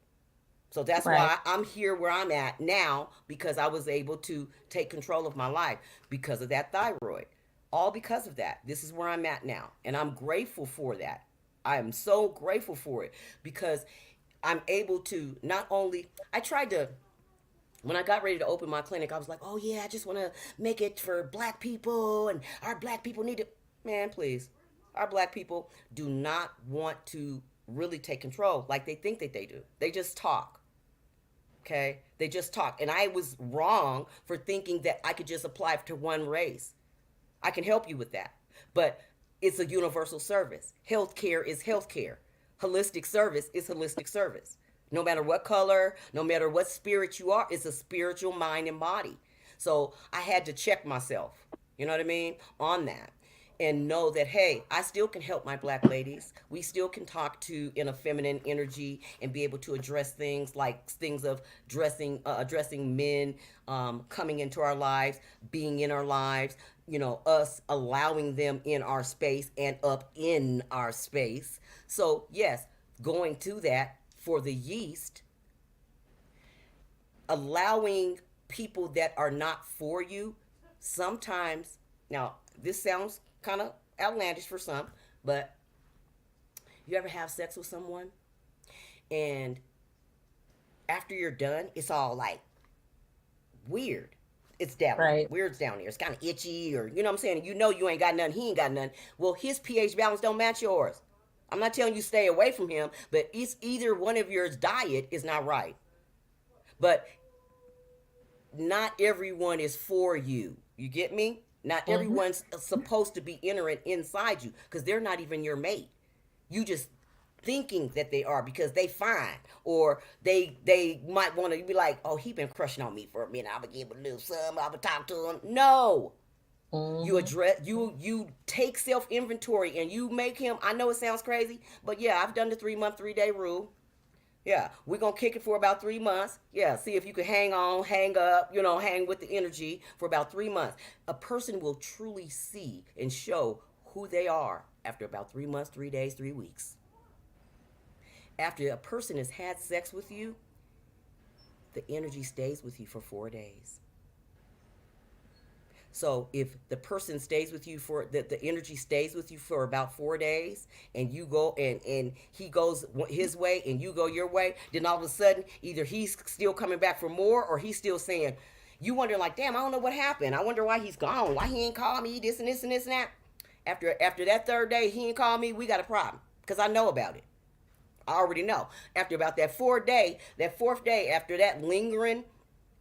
So that's Right. why I'm here where I'm at now, because I was able to take control of my life because of that thyroid. All because of that. This is where I'm at now. And I'm grateful for that. I am so grateful for it because I'm able to not only, I tried to, when I got ready to open my clinic, I was like, oh yeah, I just want to make it for black people, and our black people need to, man, please. Our black people do not want to really take control like they think that they do. They just talk. Okay? They just talk. And I was wrong for thinking that I could just apply to one race. I can help you with that. But it's a universal service. Healthcare is healthcare. Holistic service is holistic service. No matter what color, no matter what spirit you are, it's a spiritual mind and body. So I had to check myself, you know what I mean, on that. And know that, hey, I still can help my black ladies. We still can talk to in a feminine energy and be able to address things like things of addressing men coming into our lives, being in our lives, us allowing them in our space and up in our space. So, yes, going to that for the yeast, allowing people that are not for you, sometimes, now, this sounds kind of outlandish for some, but you ever have sex with someone and after you're done, it's all like weird. It's down there. Right. Weird's down there. It's kind of itchy, or you know what I'm saying? You ain't got nothing, he ain't got nothing. Well, his pH balance don't match yours. I'm not telling you stay away from him, but it's either one of yours diet is not right. But not everyone is for you. You get me? Not everyone's supposed to be entering inside you because they're not even your mate. You just thinking that they are because they fine, or they might want to be like, oh, he been crushing on me for a minute. I'm gonna give him a little some. I'm gonna talk to him. No, You Mm-hmm. address you take self inventory and you make him. I know it sounds crazy, but yeah, I've done the 3 month 3 day rule. Yeah, we're gonna kick it for about 3 months. Yeah, see if you can hang on, hang up, hang with the energy for about 3 months. A person will truly see and show who they are after about 3 months, 3 days, 3 weeks. After a person has had sex with you, the energy stays with you for 4 days. So if the person stays with you for the energy stays with you for about 4 days, and you go and he goes his way and you go your way, then all of a sudden either he's still coming back for more or he's still saying, you wonder like, damn, I don't know what happened. I wonder why he's gone. Why he ain't called me? This and this and this and that. After that third day, he ain't called me. We got a problem because I know about it. I already know. After about that fourth day, after that lingering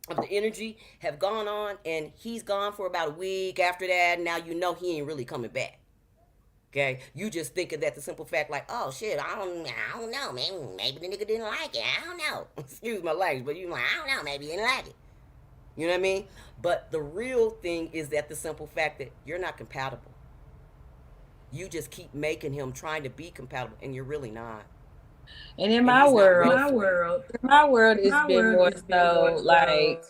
of the energy have gone on and he's gone for about a week after that, now you know he ain't really coming back. Okay, you just thinking that the simple fact, like, oh shit, I don't know, man. Maybe the nigga didn't like it. I don't know. Excuse my language, but you like, I don't know, maybe he didn't like it. You know what I mean? But the real thing is that the simple fact that you're not compatible. You just keep making him trying to be compatible, and you're really not. And in And my he's not world, ready for you. it's been more so like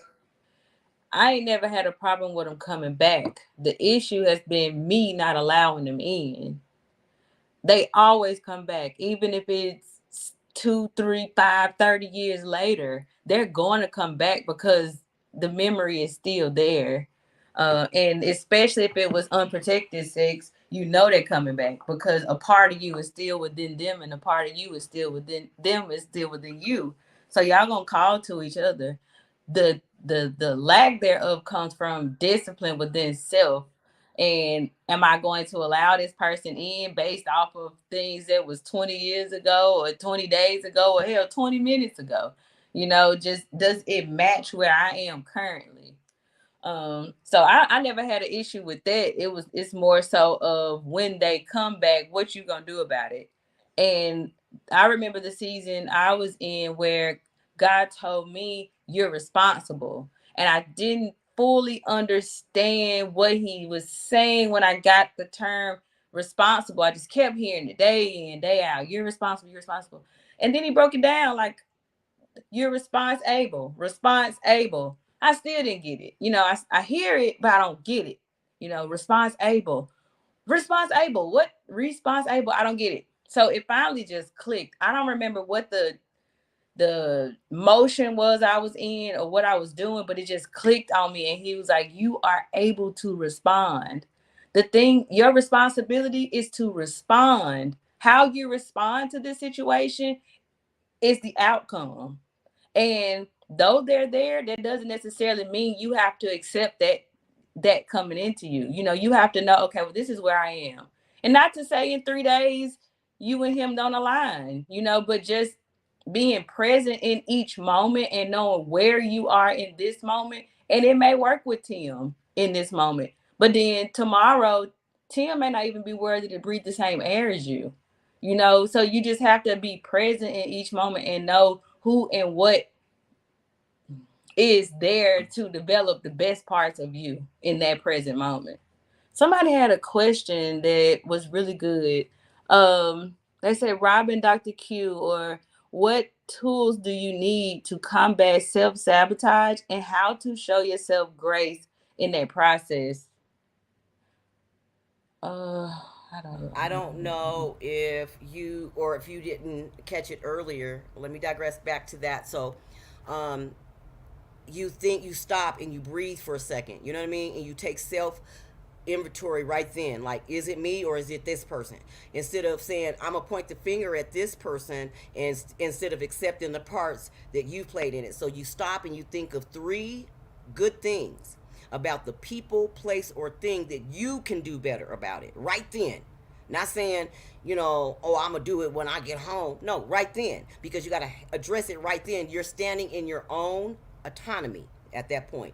I ain't never had a problem with them coming back. The issue has been me not allowing them in. They always come back, even if it's 2, 3, 5, 30 years later. They're going to come back because the memory is still there. And especially if it was unprotected sex, you know they're coming back because a part of you is still within them, and a part of you is still within them, is still within you. So y'all gonna call to each other. The lack thereof comes from discipline within self. And am I going to allow this person in based off of things that was 20 years ago or 20 days ago or hell 20 minutes ago? Just does it match where I am currently? So I never had an issue with that. It's more so of when they come back, what you gonna do about it? And I remember the season I was in where God told me you're responsible. And I didn't fully understand what he was saying when I got the term responsible. I just kept hearing it day in, day out. You're responsible, you're responsible. And then he broke it down like you're response able. I still didn't get it. I hear it, but I don't get it. Response able. Response able. What response able? I don't get it. So it finally just clicked. I don't remember what the motion was I was in or what I was doing, but it just clicked on me. And he was like, you are able to respond. The thing, your responsibility is to respond. How you respond to this situation is the outcome. And though they're there, that doesn't necessarily mean you have to accept that coming into you. You have to know, okay, well, this is where I am. And not to say in 3 days you and him don't align, but just being present in each moment and knowing where you are in this moment. And it may work with Tim in this moment. But then tomorrow, Tim may not even be worthy to breathe the same air as you. So you just have to be present in each moment and know who and what is there to develop the best parts of you in that present moment. Somebody had a question that was really good. They said, Robin, Dr. Q, or what tools do you need to combat self-sabotage and how to show yourself grace in that process? Uh, I I don't don't know if you didn't catch it earlier. Let me digress back to that. So, um, you think you stop and you breathe for a second. You know what I mean? And you take self inventory right then. Like, is it me or is it this person? Instead of saying I'm gonna point the finger at this person, and instead of accepting the parts that you played in it. So you stop and you think of three good things about the people, place, or thing that you can do better about it right then. Not saying, oh, I'm going to do it when I get home. No, right then. Because you got to address it right then. You're standing in your own autonomy at that point.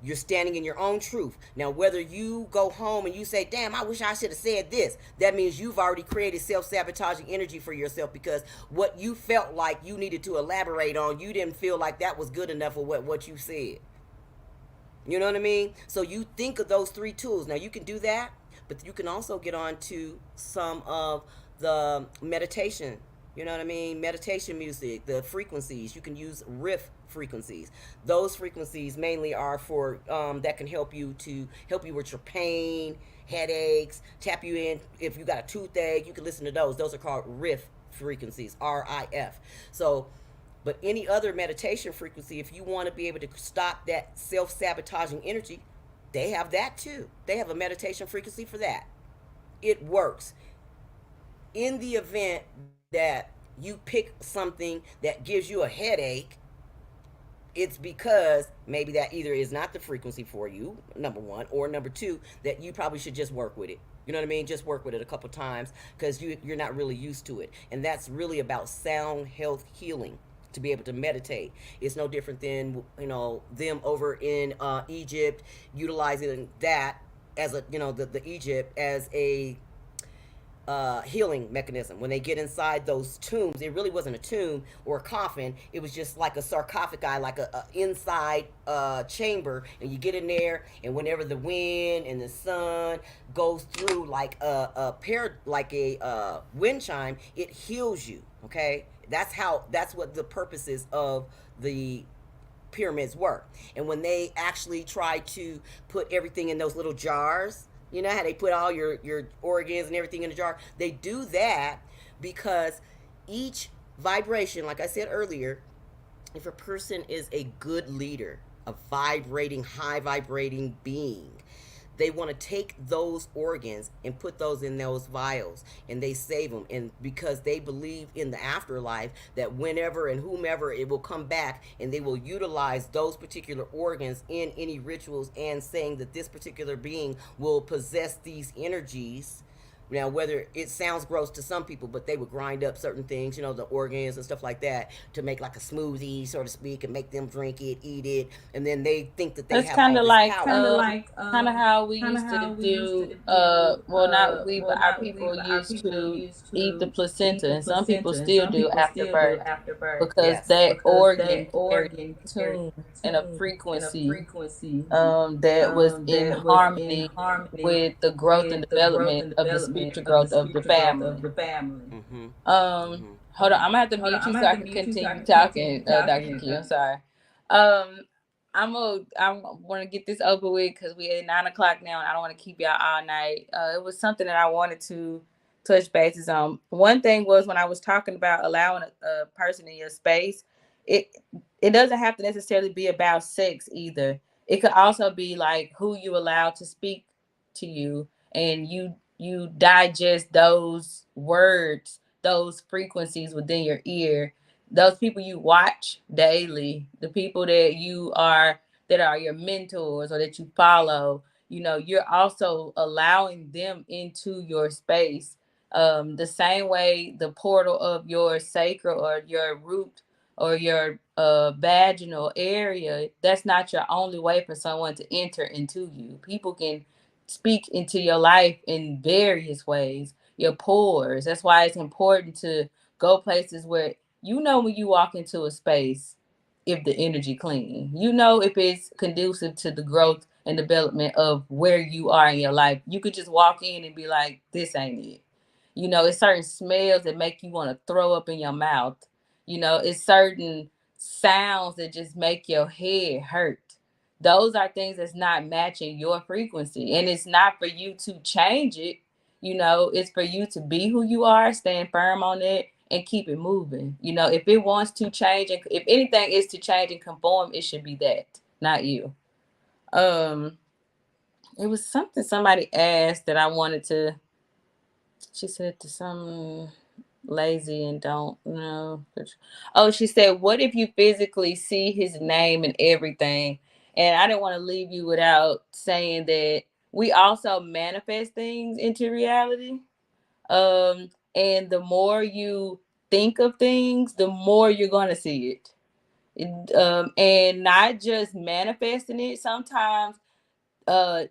You're standing in your own truth. Now, whether you go home and you say, damn, I wish I should have said this, that means you've already created self-sabotaging energy for yourself because what you felt like you needed to elaborate on, you didn't feel like that was good enough for what you said. You know what I mean? So you think of those three tools. Now you can do that, but you can also get on to some of the meditation. You know what I mean? Meditation music, the frequencies. You can use riff frequencies. Those frequencies mainly are for that can help you with your pain, headaches, tap you in. If you got a toothache, you can listen to those. Those are called riff frequencies, RIF. So but any other meditation frequency, if you want to be able to stop that self sabotaging energy, they have that too. They have a meditation frequency for that. It works. In the event that you pick something that gives you a headache, it's because maybe that either is not the frequency for you, number one, or number two, that you probably should just work with it. You know what I mean? Just work with it a couple times because you're not really used to it. And that's really about sound health healing to be able to meditate. It's no different than, them over in Egypt utilizing that as the Egypt as a healing mechanism. When they get inside those tombs, it really wasn't a tomb or a coffin. It was just like a sarcophagi, like a inside chamber. And you get in there, and whenever the wind and the sun goes through like a wind chime, it heals you. Okay, that's what the purpose is of the pyramids were. And when they actually try to put everything in those little jars, you know how they put all your organs and everything in a jar? They do that because each vibration, like I said earlier, if a person is a good leader, a vibrating, high vibrating being, they want to take those organs and put those in those vials and they save them. And because they believe in the afterlife, that whenever and whomever it will come back and they will utilize those particular organs in any rituals, and saying that this particular being will possess these energies. Now, whether it sounds gross to some people, but they would grind up certain things, the organs and stuff like that, to make like a smoothie, so to speak, and make them drink it, eat it, and then they think that they It's have all kind of this like power. kind of how we used to do well, not we, but our people used to eat the placenta, and some people still do after birth because Yes. that organ carried a tune and a frequency that was in harmony with the growth and development of the spiritual growth of the family. Mm-hmm. Hold on, I'm gonna have to mute you so I can continue talking, Dr. Q. I'm sorry. Um, I want to get this over with because we at 9 o'clock now, and I don't want to keep y'all all night. It was something that I wanted to touch bases on. One thing was when I was talking about allowing a person in your space, it it doesn't have to necessarily be about sex either. It could also be like who you allow to speak to you, and you digest those words, those frequencies within your ear, those people you watch daily, the people that are your mentors or that you follow. You're also allowing them into your space, the same way the portal of your sacral or your root or your vaginal area, that's not your only way for someone to enter into you. People can speak into your life in various ways. Your pores. That's why it's important to go places where when you walk into a space, if the energy clean, if it's conducive to the growth and development of where you are in your life. You could just walk in and be like, this ain't it. It's certain smells that make you want to throw up in your mouth. It's certain sounds that just make your head hurt. Those are things that's not matching your frequency. And it's not for you to change it. It's for you to be who you are, stand firm on it, and keep it moving. If it wants to change, and if anything is to change and conform, it should be that, not you. Um, it was something somebody asked that I wanted to. She said to some lazy and don't know. Oh, she said, what if you physically see his name and everything? And I didn't want to leave you without saying that we also manifest things into reality. And the more you think of things, the more you're going to see it. And not just manifesting it. Sometimes, uh,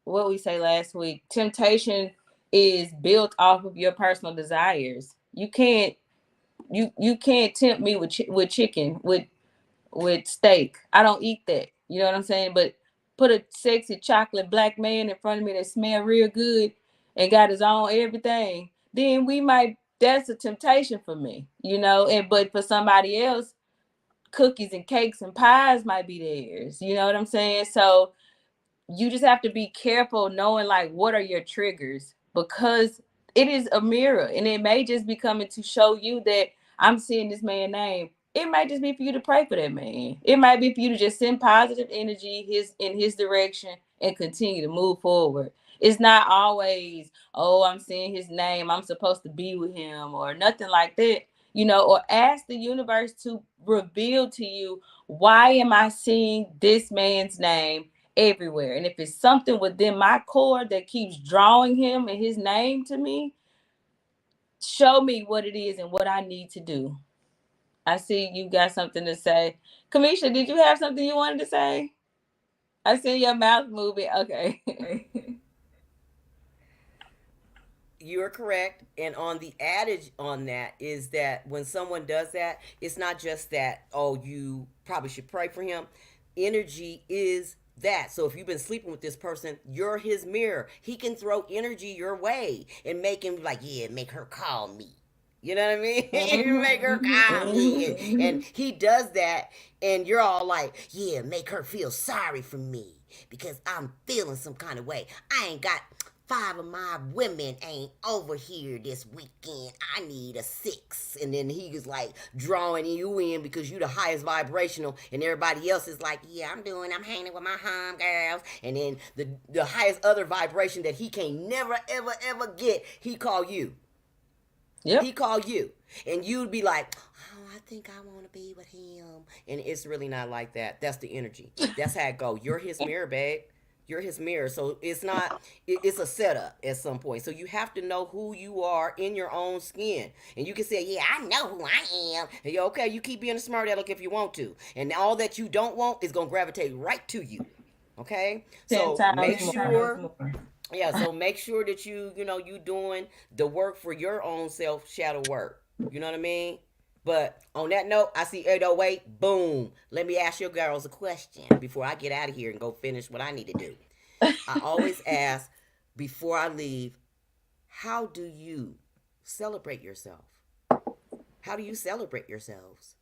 what we say last week, temptation is built off of your personal desires. You can't tempt me with chicken with steak. I don't eat that. You know what I'm saying? But put a sexy chocolate black man in front of me that smell real good and got his own everything, then we might, that's a temptation for me, you know. And but for somebody else, cookies and cakes and pies might be theirs. You know what I'm saying? So you just have to be careful knowing like what are your triggers, because it is a mirror and it may just be coming to show you that I'm seeing this man's name. It might just be for you to pray for that man. It might be for you to just send positive energy in his direction and continue to move forward. It's not always, oh, I'm seeing his name, I'm supposed to be with him or nothing like that. You know, or ask the universe to reveal to you, why am I seeing this man's name everywhere? And if it's something within my core that keeps drawing him and his name to me, show me what it is and what I need to do. I see you got something to say. Kamisha, did you have something you wanted to say? I see your mouth moving. Okay. You're correct. And on the adage on that is that when someone does that, it's not just that, oh, you probably should pray for him. Energy is that. So if you've been sleeping with this person, you're his mirror. He can throw energy your way and make him like, yeah, make her call me. You know what I mean? You make her call me. And he does that, and you're all like, yeah, make her feel sorry for me because I'm feeling some kind of way. I ain't got 5 of my women ain't over here this weekend. I need a 6. And then he was like drawing you in because you the highest vibrational, and everybody else is like, yeah, I'm hanging with my homegirls. And then the highest other vibration that he can never, ever, ever get, he call you. Yep. He called you. And you'd be like, oh, I think I want to be with him. And it's really not like that. That's the energy. That's how it go. You're his mirror, babe. You're his mirror. So it's not, it's a setup at some point. So you have to know who you are in your own skin. And you can say, yeah, I know who I am. And you're okay, you keep being a smart aleck if you want to. And all that you don't want is going to gravitate right to you. Okay? 10 So times make more. sure, yeah, so make sure that you doing the work for your own self, shadow work. You know what I mean? But on that note, I see 808. Boom. Let me ask your girls a question before I get out of here and go finish what I need to do. I always ask before I leave, how do you celebrate yourself? How do you celebrate yourselves?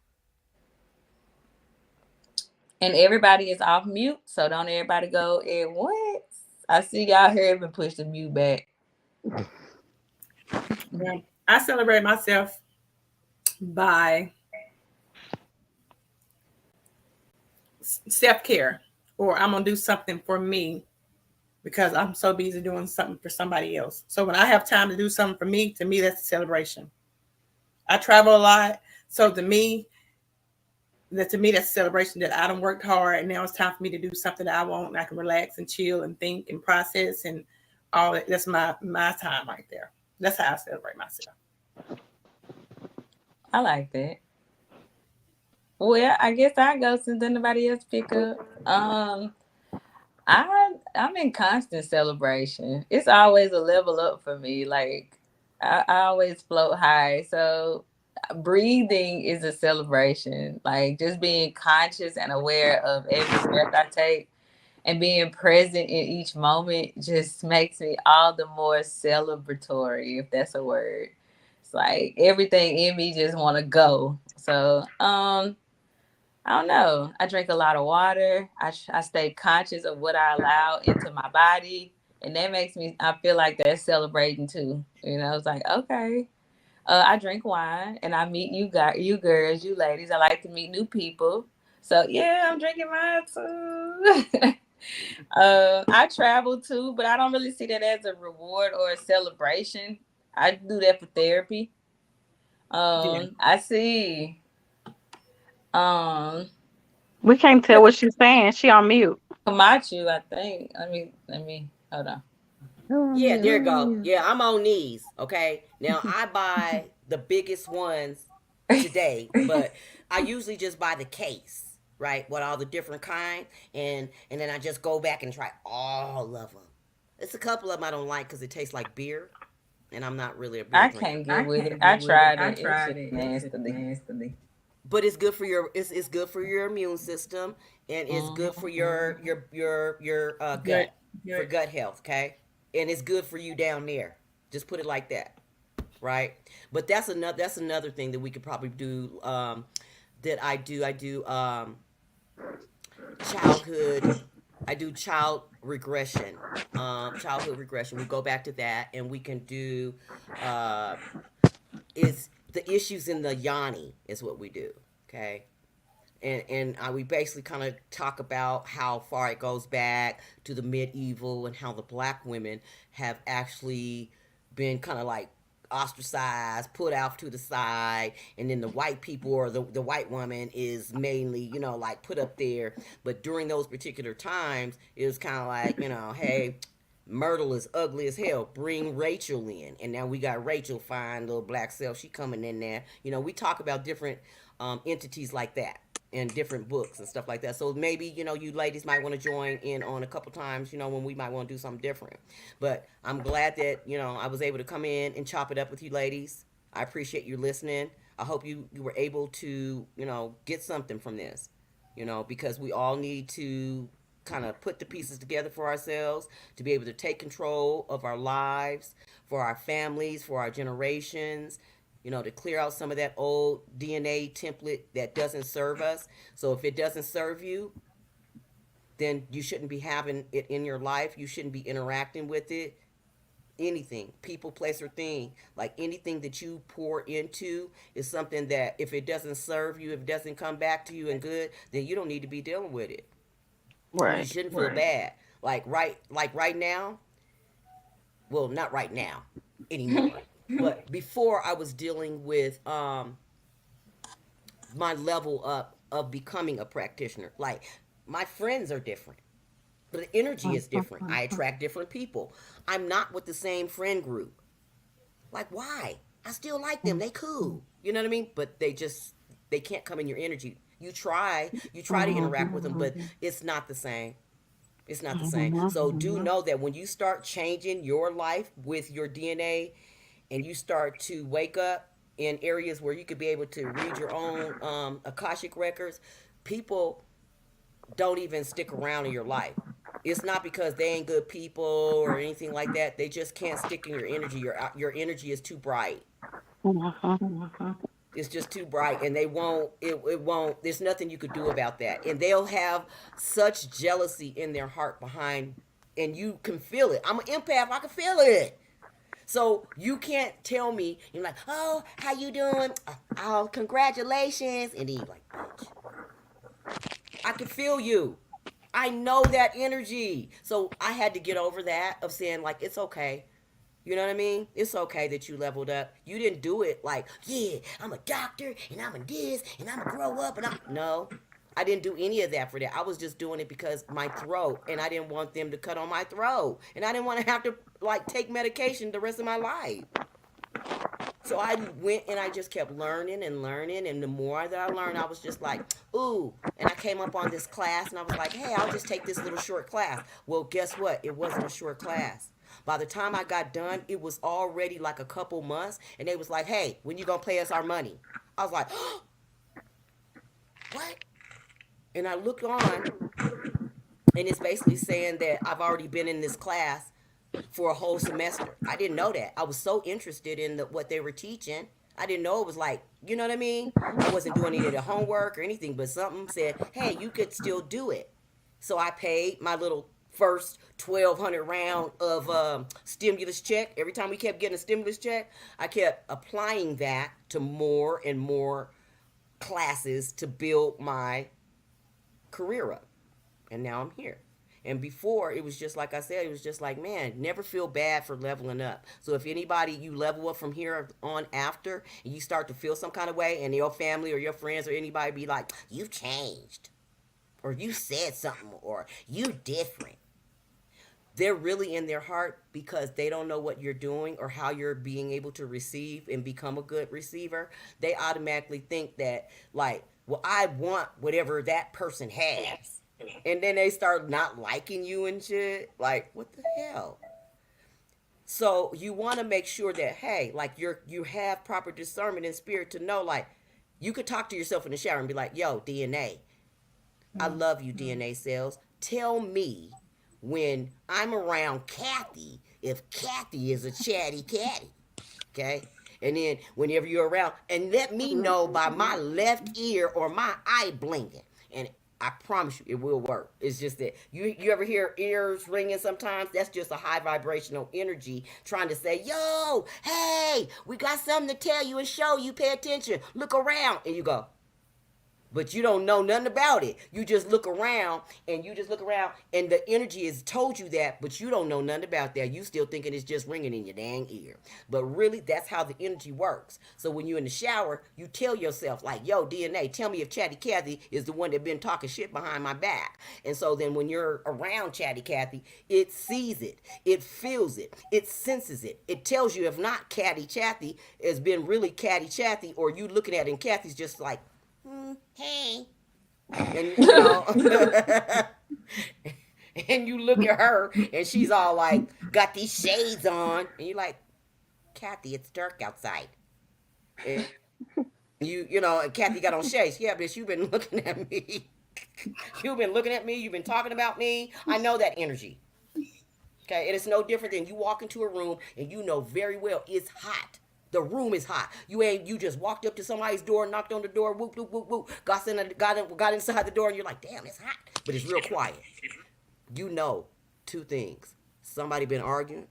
And everybody is off mute, so don't everybody go at once. I see y'all here even push the mute back. Yeah. I celebrate myself by self-care, or I'm gonna do something for me because I'm so busy doing something for somebody else. So when I have time to do something for me, to me that's a celebration. I travel a lot, so to me that's a celebration that I done worked hard, and now it's time for me to do something that I want, and I can relax and chill and think and process and all that. That's my time right there. That's how I celebrate myself. I like that. Well, I guess I go since nobody else pick up. I'm in constant celebration. It's always a level up for me. Like I always float high. So breathing is a celebration. Like just being conscious and aware of every breath I take and being present in each moment just makes me all the more celebratory, if that's a word. It's like everything in me just want to go. So I don't know. I drink a lot of water. I stay conscious of what I allow into my body. And that makes me, I feel like that's celebrating too. You know, it's like, okay. I drink wine and I meet you girls, you ladies. I like to meet new people. So yeah, I'm drinking wine too. I travel too, but I don't really see that as a reward or a celebration. I do that for therapy. Yeah. I see. Um, We can't tell what she's saying. She on mute. Camacho, I think. Let me hold on. Yeah, there you go. Yeah, I'm on these. Okay. Now I buy the biggest ones today, but I usually just buy the case, right? With all the different kind, and then I just go back and try all of them. It's a couple of them I don't like because it tastes like beer, and I'm not really a beer I drinker. can't get with it. I tried it. It's just nasty. but it's good for your it's good for your immune system, and it's good for your Good. gut, for Good. gut health. Okay, and it's good for you down there. Just put it like that, right? But that's another thing that we could probably do. That I do childhood. I do childhood regression. We go back to that, and we can do uh, is the issues in the yoni is what we do. Okay, and we basically kind of talk about how far it goes back to the medieval and how the black women have actually been kind of like ostracized, put off to the side, and then the white people or the white woman is mainly, like put up there. But during those particular times, it was kind of like, hey, Myrtle is ugly as hell. Bring Rachel in, and now we got Rachel, fine little black self. She coming in there. We talk about different entities like that in different books and stuff like that. So maybe you ladies might want to join in on a couple times. When we might want to do something different. But I'm glad that I was able to come in and chop it up with you ladies. I appreciate you listening. I hope you were able to get something from this. Because we all need to kind of put the pieces together for ourselves to be able to take control of our lives, for our families, for our generations, to clear out some of that old DNA template that doesn't serve us. So if it doesn't serve you, then you shouldn't be having it in your life. You shouldn't be interacting with it. Anything, people, place, or thing, like anything that you pour into is something that if it doesn't serve you, if it doesn't come back to you and good, then you don't need to be dealing with it. You Right. shouldn't feel Right. bad. Like right now, well, not right now anymore, but before I was dealing with my level up of becoming a practitioner. Like my friends are different. But the energy is different. I attract different people. I'm not with the same friend group. Like why? I still like them. They cool. You know what I mean? But they can't come in your energy. You try to interact with them, but it's not the same. It's not the same. So do know that when you start changing your life with your DNA and you start to wake up in areas where you could be able to read your own Akashic records, people don't even stick around in your life. It's not because they ain't good people or anything like that. They just can't stick in your energy. Your energy is too bright. It's just too bright, and they won't. It won't. There's nothing you could do about that, and they'll have such jealousy in their heart behind, and you can feel it. I'm an empath. I can feel it. So you can't tell me. You're like, oh, how you doing? Oh, congratulations, and then you're like, bitch, I can feel you. I know that energy. So I had to get over that of saying like it's okay. You know what I mean? It's okay that you leveled up. You didn't do it like, yeah, I'm a doctor and I'm a this and I'm gonna grow up and I'm no. I didn't do any of that for that. I was just doing it because my throat and I didn't want them to cut on my throat. And I didn't want to have to like take medication the rest of my life. So I went and I just kept learning and learning. And the more that I learned, I was just like, ooh. And I came up on this class and I was like, hey, I'll just take this little short class. Well, guess what? It wasn't a short class. By the time I got done, it was already like a couple months. And they was like, hey, when you going to pay us our money? I was like, what? And I looked on and it's basically saying that I've already been in this class for a whole semester. I didn't know that. I was so interested in what they were teaching. I didn't know it was like, you know what I mean? I wasn't doing any of the homework or anything, but something said, hey, you could still do it. So I paid my little first 1,200 round of stimulus check. Every time we kept getting a stimulus check, I kept applying that to more and more classes to build my career up. And now I'm here. And before, it was just like I said, it was just like, man, never feel bad for leveling up. So if anybody, you level up from here on after, and you start to feel some kind of way, and your family or your friends or anybody be like, you've changed, or you said something, or you different. They're really in their heart because they don't know what you're doing or how you're being able to receive and become a good receiver. They automatically think that, like, well, I want whatever that person has. And then they start not liking you and shit. Like, what the hell? So you want to make sure that, hey, like you have proper discernment in spirit to know, like, You could talk to yourself in the shower and be like, yo, DNA, I love you, DNA cells. Tell me when I'm around Kathy if Kathy is a chatty catty. Okay? And then whenever you're around, and let me know by my left ear or my eye blinking. And I promise you, it will work. It's just that you ever hear ears ringing sometimes? That's just a high vibrational energy trying to say, yo, hey, we got something to tell you and show you. Pay attention. Look around. And you go, but you don't know nothing about it. You just look around and the energy has told you that, but you don't know nothing about that. You still thinking it's just ringing in your dang ear. But really, that's how the energy works. So when you're in the shower, you tell yourself like, yo, DNA, tell me if Chatty Cathy is the one that been talking shit behind my back. And so then when you're around Chatty Cathy, it sees it, it feels it, it senses it. It tells you if not Catty Cathy, it's been really Catty Cathy, or you looking at it and Kathy's just like, hey, and and you look at her and she's all like got these shades on and you're like, Kathy, it's dark outside. And and Kathy got on shades. Yeah, bitch, you've been looking at me. You've been looking at me. You've been talking about me. I know that energy. Okay, and it's no different than you walk into a room and you know very well it's hot. The room is hot. You just walked up to somebody's door, knocked on the door, whoop, whoop, whoop, whoop, got inside the door, and you're like, damn, it's hot. But it's real quiet. You know two things. Somebody been arguing,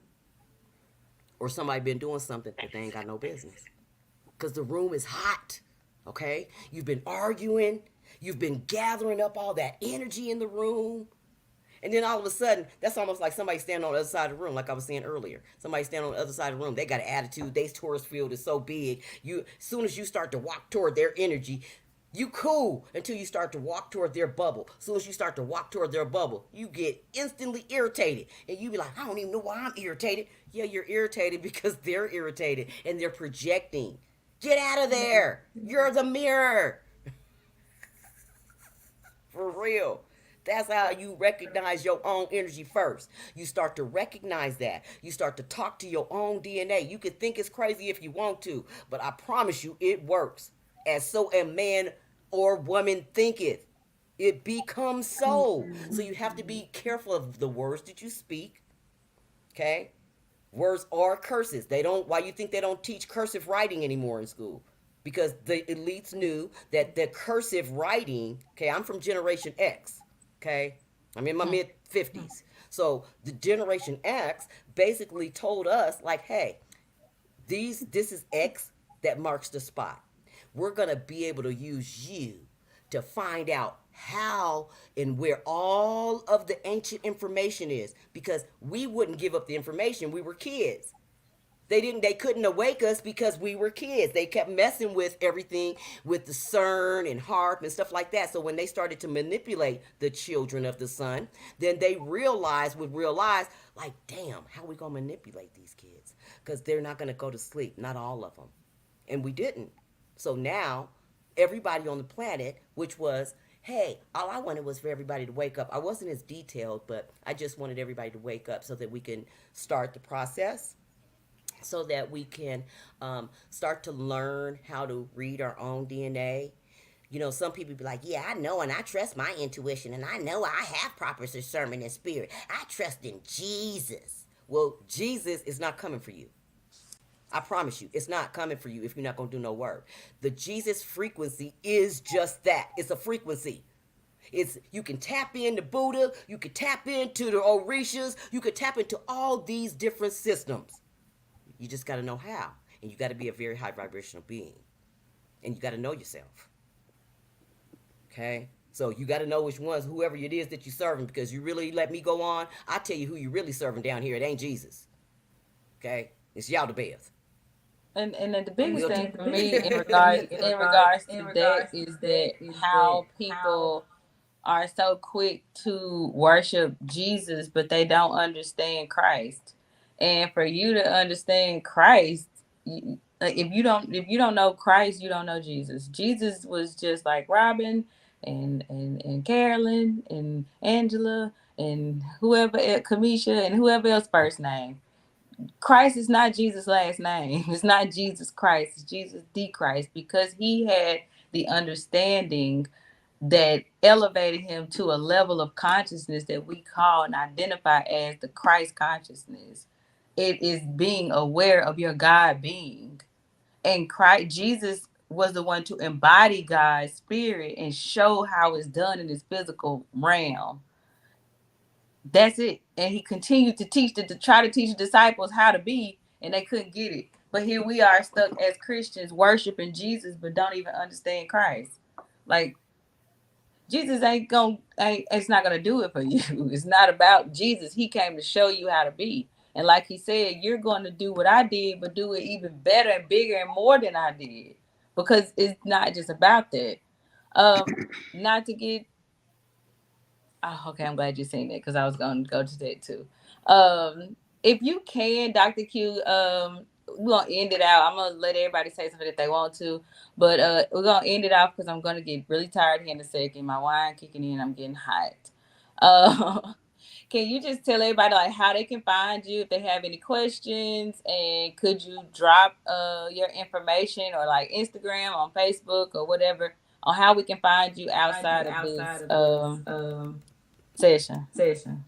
or somebody been doing something that they ain't got no business. Because the room is hot, okay? You've been arguing. You've been gathering up all that energy in the room. And then all of a sudden, that's almost like somebody standing on the other side of the room, like I was saying earlier. Somebody standing on the other side of the room. They got an attitude. Their tourist field is so big. As soon as you start to walk toward their energy, you cool until you start to walk toward their bubble. As soon as you start to walk toward their bubble, you get instantly irritated. And you be like, I don't even know why I'm irritated. Yeah, you're irritated because they're irritated and they're projecting. Get out of there. You're the mirror. For real. That's how you recognize your own energy first. You start to recognize that. You start to talk to your own DNA. You can think it's crazy if you want to, but I promise you it works. As so a man or woman thinketh, it becomes so. So you have to be careful of the words that you speak. Okay? Words are curses. Why you think they don't teach cursive writing anymore in school? Because the elites knew that the cursive writing, okay, I'm from Generation X. Okay, I'm in my mid 50s. So the Generation X basically told us like, hey, this is X that marks the spot. We're going to be able to use you to find out how and where all of the ancient information is, because we wouldn't give up the information. We were kids. They couldn't awake us because we were kids. They kept messing with everything with the CERN and HARP and stuff like that. So when they started to manipulate the children of the sun, then they would realize, like, damn, how we gonna manipulate these kids? Because they're not gonna go to sleep, not all of them. And we didn't. So now everybody on the planet, which was, hey, all I wanted was for everybody to wake up. I wasn't as detailed, but I just wanted everybody to wake up so that we can start the process, so that we can start to learn how to read our own DNA. Some people be like, yeah, I know, and I trust my intuition, and I know I have proper discernment in spirit. I trust in Jesus. Well, Jesus is not coming for you. I promise you, it's not coming for you if you're not going to do no work. The Jesus frequency is just that. It's a frequency. You can tap into Buddha, you can tap into the Orishas, you can tap into all these different systems. You just got to know how. And you got to be a very high vibrational being. And you got to know yourself. Okay? So you got to know which ones, whoever it is that you're serving, because you really let me go on, I tell you who you really serving down here. It ain't Jesus. Okay? It's Yaldabaoth. And the biggest thing for me in regards to that is that how people are so quick to worship Jesus, but they don't understand Christ. And for you to understand Christ, if you don't know Christ, you don't know Jesus. Jesus was just like Robin and Carolyn and Angela and whoever, Kamisha and whoever else first name. Christ is not Jesus' last name. It's not Jesus Christ. It's Jesus the Christ, because he had the understanding that elevated him to a level of consciousness that we call and identify as the Christ consciousness. It is being aware of your God being. And Christ Jesus was the one to embody God's spirit and show how it's done in this physical realm. That's it. And he continued to to try to teach the disciples how to be, and they couldn't get it. But here we are stuck as Christians worshiping Jesus, but don't even understand Christ. Like Jesus ain't gonna, ain't, it's not gonna do it for you. It's not about Jesus. He came to show you how to be. And like he said, you're going to do what I did, but do it even better and bigger and more than I did. Because it's not just about that. Not to get, oh, okay, I'm glad you seen that because I was going to go to that too. If you can, Dr. Q, we're gonna end it out. I'm gonna let everybody say something if they want to, but we're gonna end it off because I'm gonna get really tired here in a second. My wine kicking in, I'm getting hot. Uh, can you just tell everybody like how they can find you if they have any questions, and could you drop your information or like Instagram on Facebook or whatever on how we can find you outside of this session?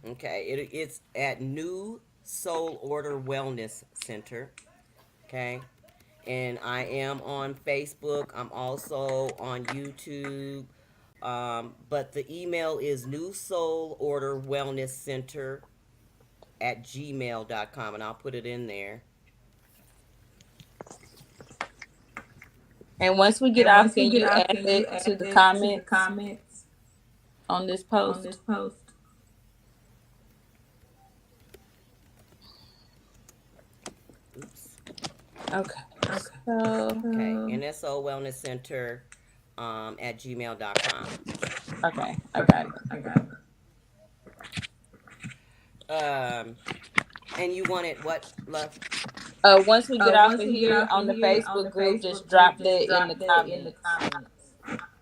Okay, it's at New Soul Order Wellness Center. Okay, and I am on Facebook. I'm also on YouTube. But the email is New Soul Order Wellness Center at gmail.com, and I'll put it in there. And once we get off, can you add it to the comments on this post? Oops. Okay. Okay, NSO Wellness Center at gmail.com. Okay, I got it. And you wanted what, love? Once we get off of here on the Facebook group, just drop that in the comments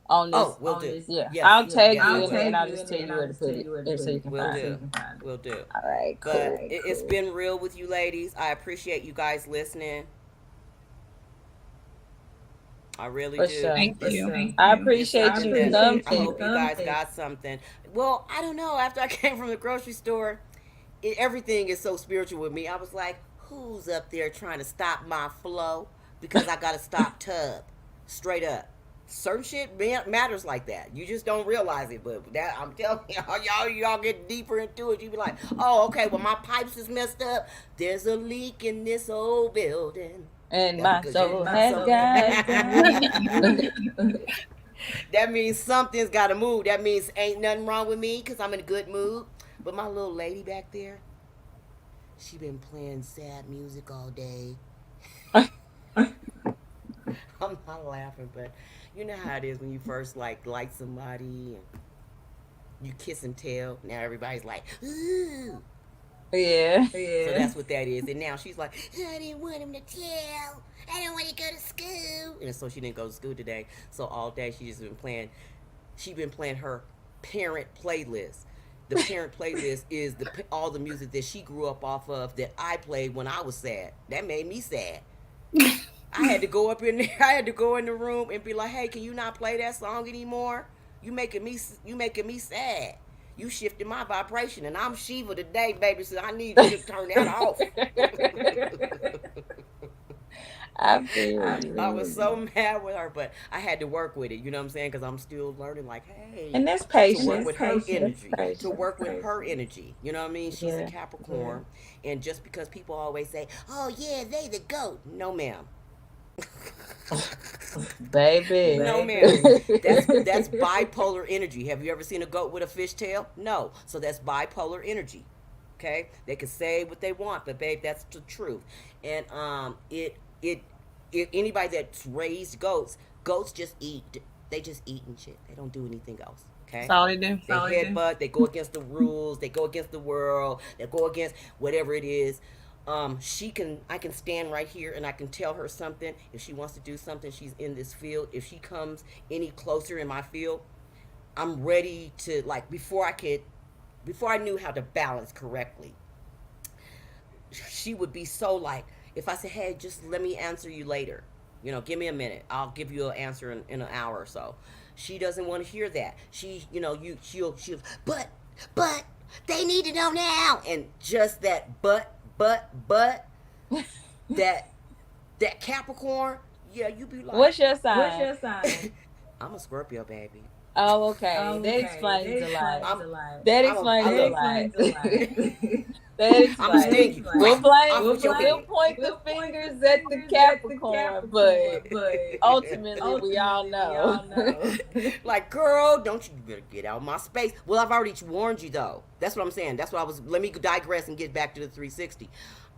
on this. Oh, will do. Yeah, Yes, I'll tag yes, you will in it, do. and I'll just tell you where to put it, so you can Will find do. it. Will do. All right, cool. But it's been real with you ladies. I appreciate you guys listening. I really For do. sure. Thank you. I It's appreciate something you that I coming. hope you guys got something. Well, I don't know. After I came from the grocery store, everything is so spiritual with me. I was like, who's up there trying to stop my flow? Because I got to stop tub. Straight up. Certain shit matters like that. You just don't realize it, but that I'm telling y'all get deeper into it. You be like, oh, okay, well my pipes is messed up. There's a leak in this old building. And That's my because soul has got that means something's got to move. That means ain't nothing wrong with me because I'm in a good mood. But my little lady back there, she been playing sad music all day. I'm not laughing, but you know how it is when you first like somebody and you kiss and tell. Now everybody's like, ooh. Yeah. So that's what that is. And now she's like, I didn't want him to tell. I don't want to go to school. And so she didn't go to school today. So all day she just been playing. She been playing her parent playlist. The parent playlist is all the music that she grew up off of that I played when I was sad. That made me sad. I had to go up in there. I had to go in the room and be like, "Hey, can you not play that song anymore? You making me sad. You shifted my vibration, and I'm Shiva today, baby. So I need you to turn that off." I feel you. I was so mad with her, but I had to work with it. You know what I'm saying? Because I'm still learning. Like, hey, And that's to work patience. with her energy. That's To work with her energy. You know what I mean? She's a Yeah. Capricorn, and just because people always say, "Oh yeah, they the goat," no, ma'am. Baby. No, ma'am. That's bipolar energy. Have you ever seen a goat with a fishtail? No. So that's bipolar energy. Okay, they can say what they want, but babe, that's the truth. And anybody that's raised goats just eat. They just eat and shit. They don't do anything else. Okay. That's all they do. They headbutt. They go against the rules. They go against the world. They go against whatever it is. I can stand right here and I can tell her something. If she wants to do something, she's in this field. If she comes any closer in my field, I'm ready to, like, before I knew how to balance correctly, she would be so like, if I said, hey, just let me answer you later. Give me a minute. I'll give you an answer in an hour or so. She doesn't want to hear that. She, she'll, but they need to know now. And just that, but, that, that Capricorn, yeah, you be like, What's your sign? I'm a Scorpio, baby. Oh, okay. That explains a lot. I'm, That I explains a look, lot. That I'm a explains. stingy. We'll Right. blame. I'm with your We'll head. point the fingers at the Capricorn, but ultimately, we all know. Like, girl, don't you better get out of my space. Well, I've already warned you, though. That's what I'm saying. That's what I was. Let me digress and get back to the 360.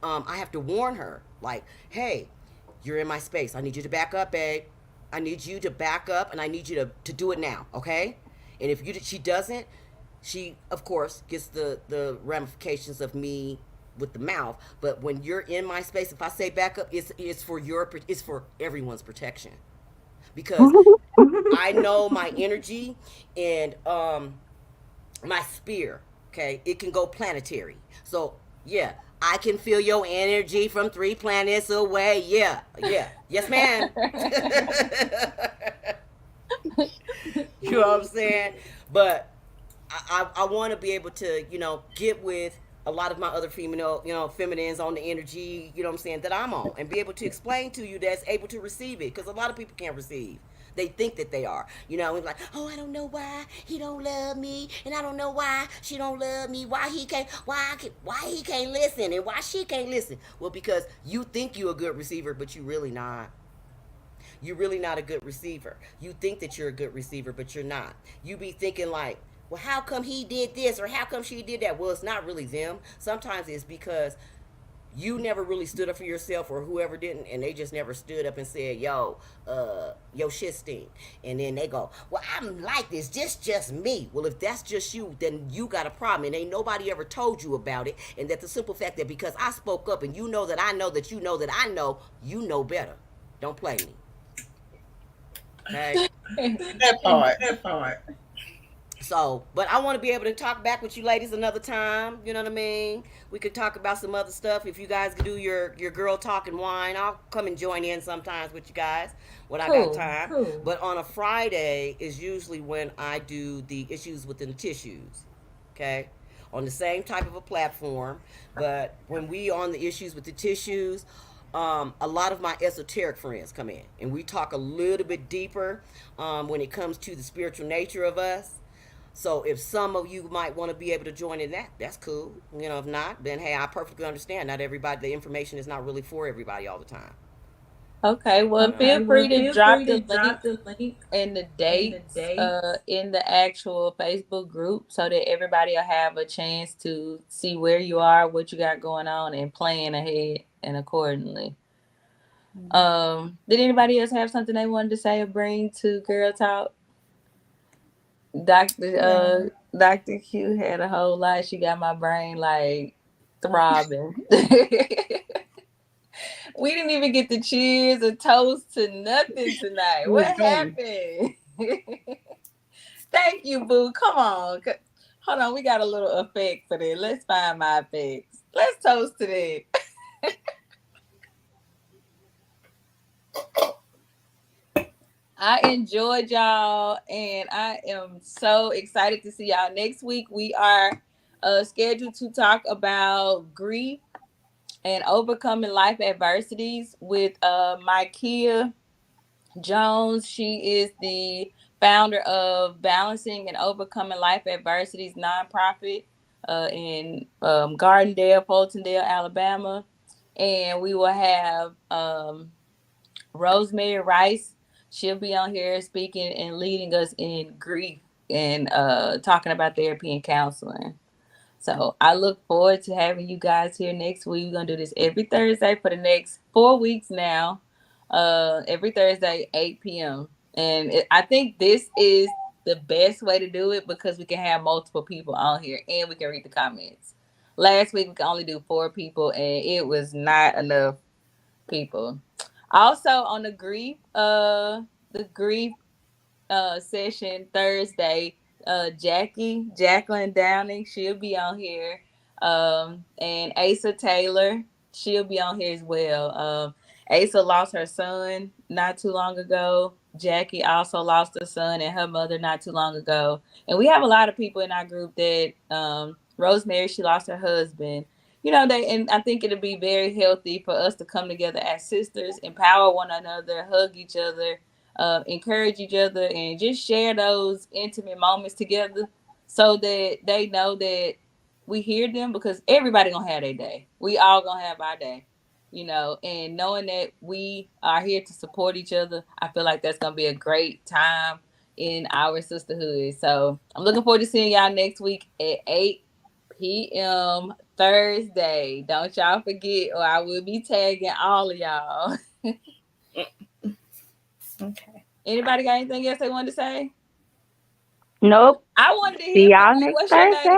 I have to warn her, like, hey, you're in my space. I need you to back up, babe. I need you to back up, and I need you to do it now, okay? And if she doesn't, she of course gets the ramifications of me with the mouth. But when you're in my space, if I say back up, it's for everyone's protection, because I know my energy and my spear. Okay, it can go planetary. So yeah, I can feel your energy from 3 planets away. Yeah, yeah, yes, ma'am. You know what I'm saying? But I want to be able to, get with a lot of my other female, feminines on the energy, what I'm saying, that I'm on, and be able to explain to you that's able to receive it, because a lot of people can't receive. They think that they are, it's like, oh, I don't know why he don't love me, and I don't know why she don't love me, why he can't listen, and why she can't listen. Well, because you think you a good receiver, but you really not. You're really not a good receiver. You think that you're a good receiver, but you're not. You be thinking like, well, how come he did this or how come she did that? Well, it's not really them. Sometimes it's because you never really stood up for yourself, or whoever didn't, and they just never stood up and said, yo shit stink. And then they go, well, I'm like this, just me. Well, if that's just you, then you got a problem, and ain't nobody ever told you about it. And that the simple fact that because I spoke up and you know that I know that you know that I know, you know better. Don't play me. Okay? That part. That part. So, but I want to be able to talk back with you ladies another time. You know what I mean? We could talk about some other stuff. If you guys could do your girl talk and wine, I'll come and join in sometimes with you guys when I got Cool. time. But on a Friday is usually when I do the issues within the tissues. Okay? On the same type of a platform. But when we on the issues with the tissues, a lot of my esoteric friends come in and we talk a little bit deeper when it comes to the spiritual nature of us. So if some of you might want to be able to join in that, that's cool. If not, then hey, I perfectly understand. Not everybody, the information is not really for everybody all the time. Okay, well, feel free to drop the link and the dates in the actual Facebook group so that everybody will have a chance to see where you are, what you got going on, and plan ahead and accordingly. Did anybody else have something they wanted to say or bring to Girl Talk? Dr. Q had a whole lot. She got my brain like throbbing. We didn't even get to cheers or toast to nothing tonight. What happened? Thank you, boo. Come on. Hold on. We got a little effect for that. Let's find my effects. Let's toast to that. I enjoyed y'all, and I am so excited to see y'all next week. We are scheduled to talk about grief and overcoming life adversities with Micaiah Jones. She is the founder of Balancing and Overcoming Life Adversities nonprofit in Gardendale, Fultondale, Alabama. And we will have Rosemary Rice. She'll be on here speaking and leading us in grief and talking about therapy and counseling. So I look forward to having you guys here next week. We're gonna do this every Thursday for the next 4 weeks now. Every Thursday, 8 p.m. And I think this is the best way to do it because we can have multiple people on here and we can read the comments. Last week we could only do 4 people and it was not enough people. Also on the grief session Thursday. Jacqueline Downing, she'll be on here. And Asa Taylor, she'll be on here as well. Asa lost her son not too long ago. Jackie also lost a son and her mother not too long ago. And we have a lot of people in our group that Rosemary, she lost her husband. You know, and I think it'll be very healthy for us to come together as sisters, empower one another, hug each other, encourage each other, and just share those intimate moments together so that they know that we hear them, because everybody gonna have their day. We all gonna have our day, you know, and knowing that we are here to support each other, I feel like that's gonna be a great time in our sisterhood. So I'm looking forward to seeing y'all next week at 8 p.m. Thursday. Don't y'all forget, or I will be tagging all of y'all. Okay. Anybody got anything else they wanted to say? Nope. I wanted to See hear from y'all you. next What's your Thursday.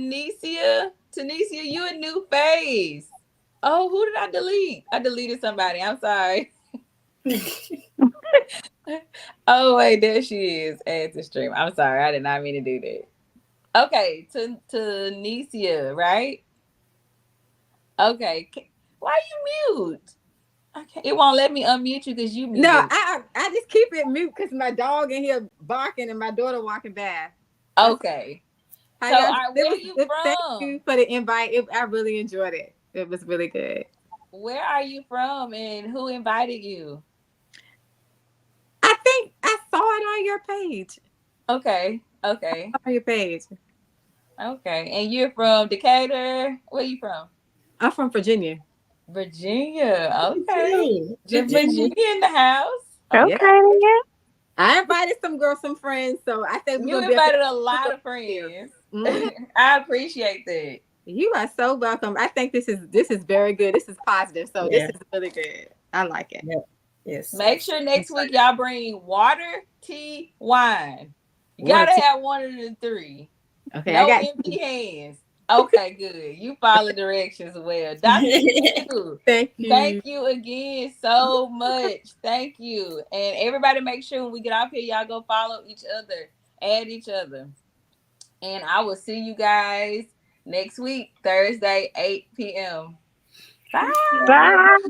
name? Tanisha. Tanisha, you a new face. Oh, who did I delete? I deleted somebody. I'm sorry. Oh wait, there she is. Add to stream. I'm sorry. I did not mean to do that. Okay, to Tanisha, right? Okay. Why you mute? Okay. It won't let me unmute you because you No, muted. I just keep it mute because my dog in here barking and my daughter walking by. That's Okay. how So, all y'all. right, where are you Thank from? you for the invite. I really enjoyed it. It was really good. Where are you from, and who invited you? I think I saw it on your page. Okay. Okay. On your page. Okay. And you're from Decatur. Where you from? I'm from Virginia. Virginia. Okay. Too. The Virginia in the house. Okay, Okay. then. I invited some girls, some friends, so I think we're You gonna be up invited a lot of here. friends. Mhm. I appreciate that. You are so welcome. I think this is very good. This is positive, so this Yeah. is really good. I like it. Yeah. Yes. Make sure next week y'all bring water, tea, wine. You Water gotta tea. have one of the three. Okay, I No got empty hands. Okay, good. You follow directions well. Dr. Q, thank you. thank you again so much. Thank you. And everybody make sure when we get off here, y'all go follow each other, add each other. And I will see you guys next week, Thursday, 8 p.m. Bye. Bye.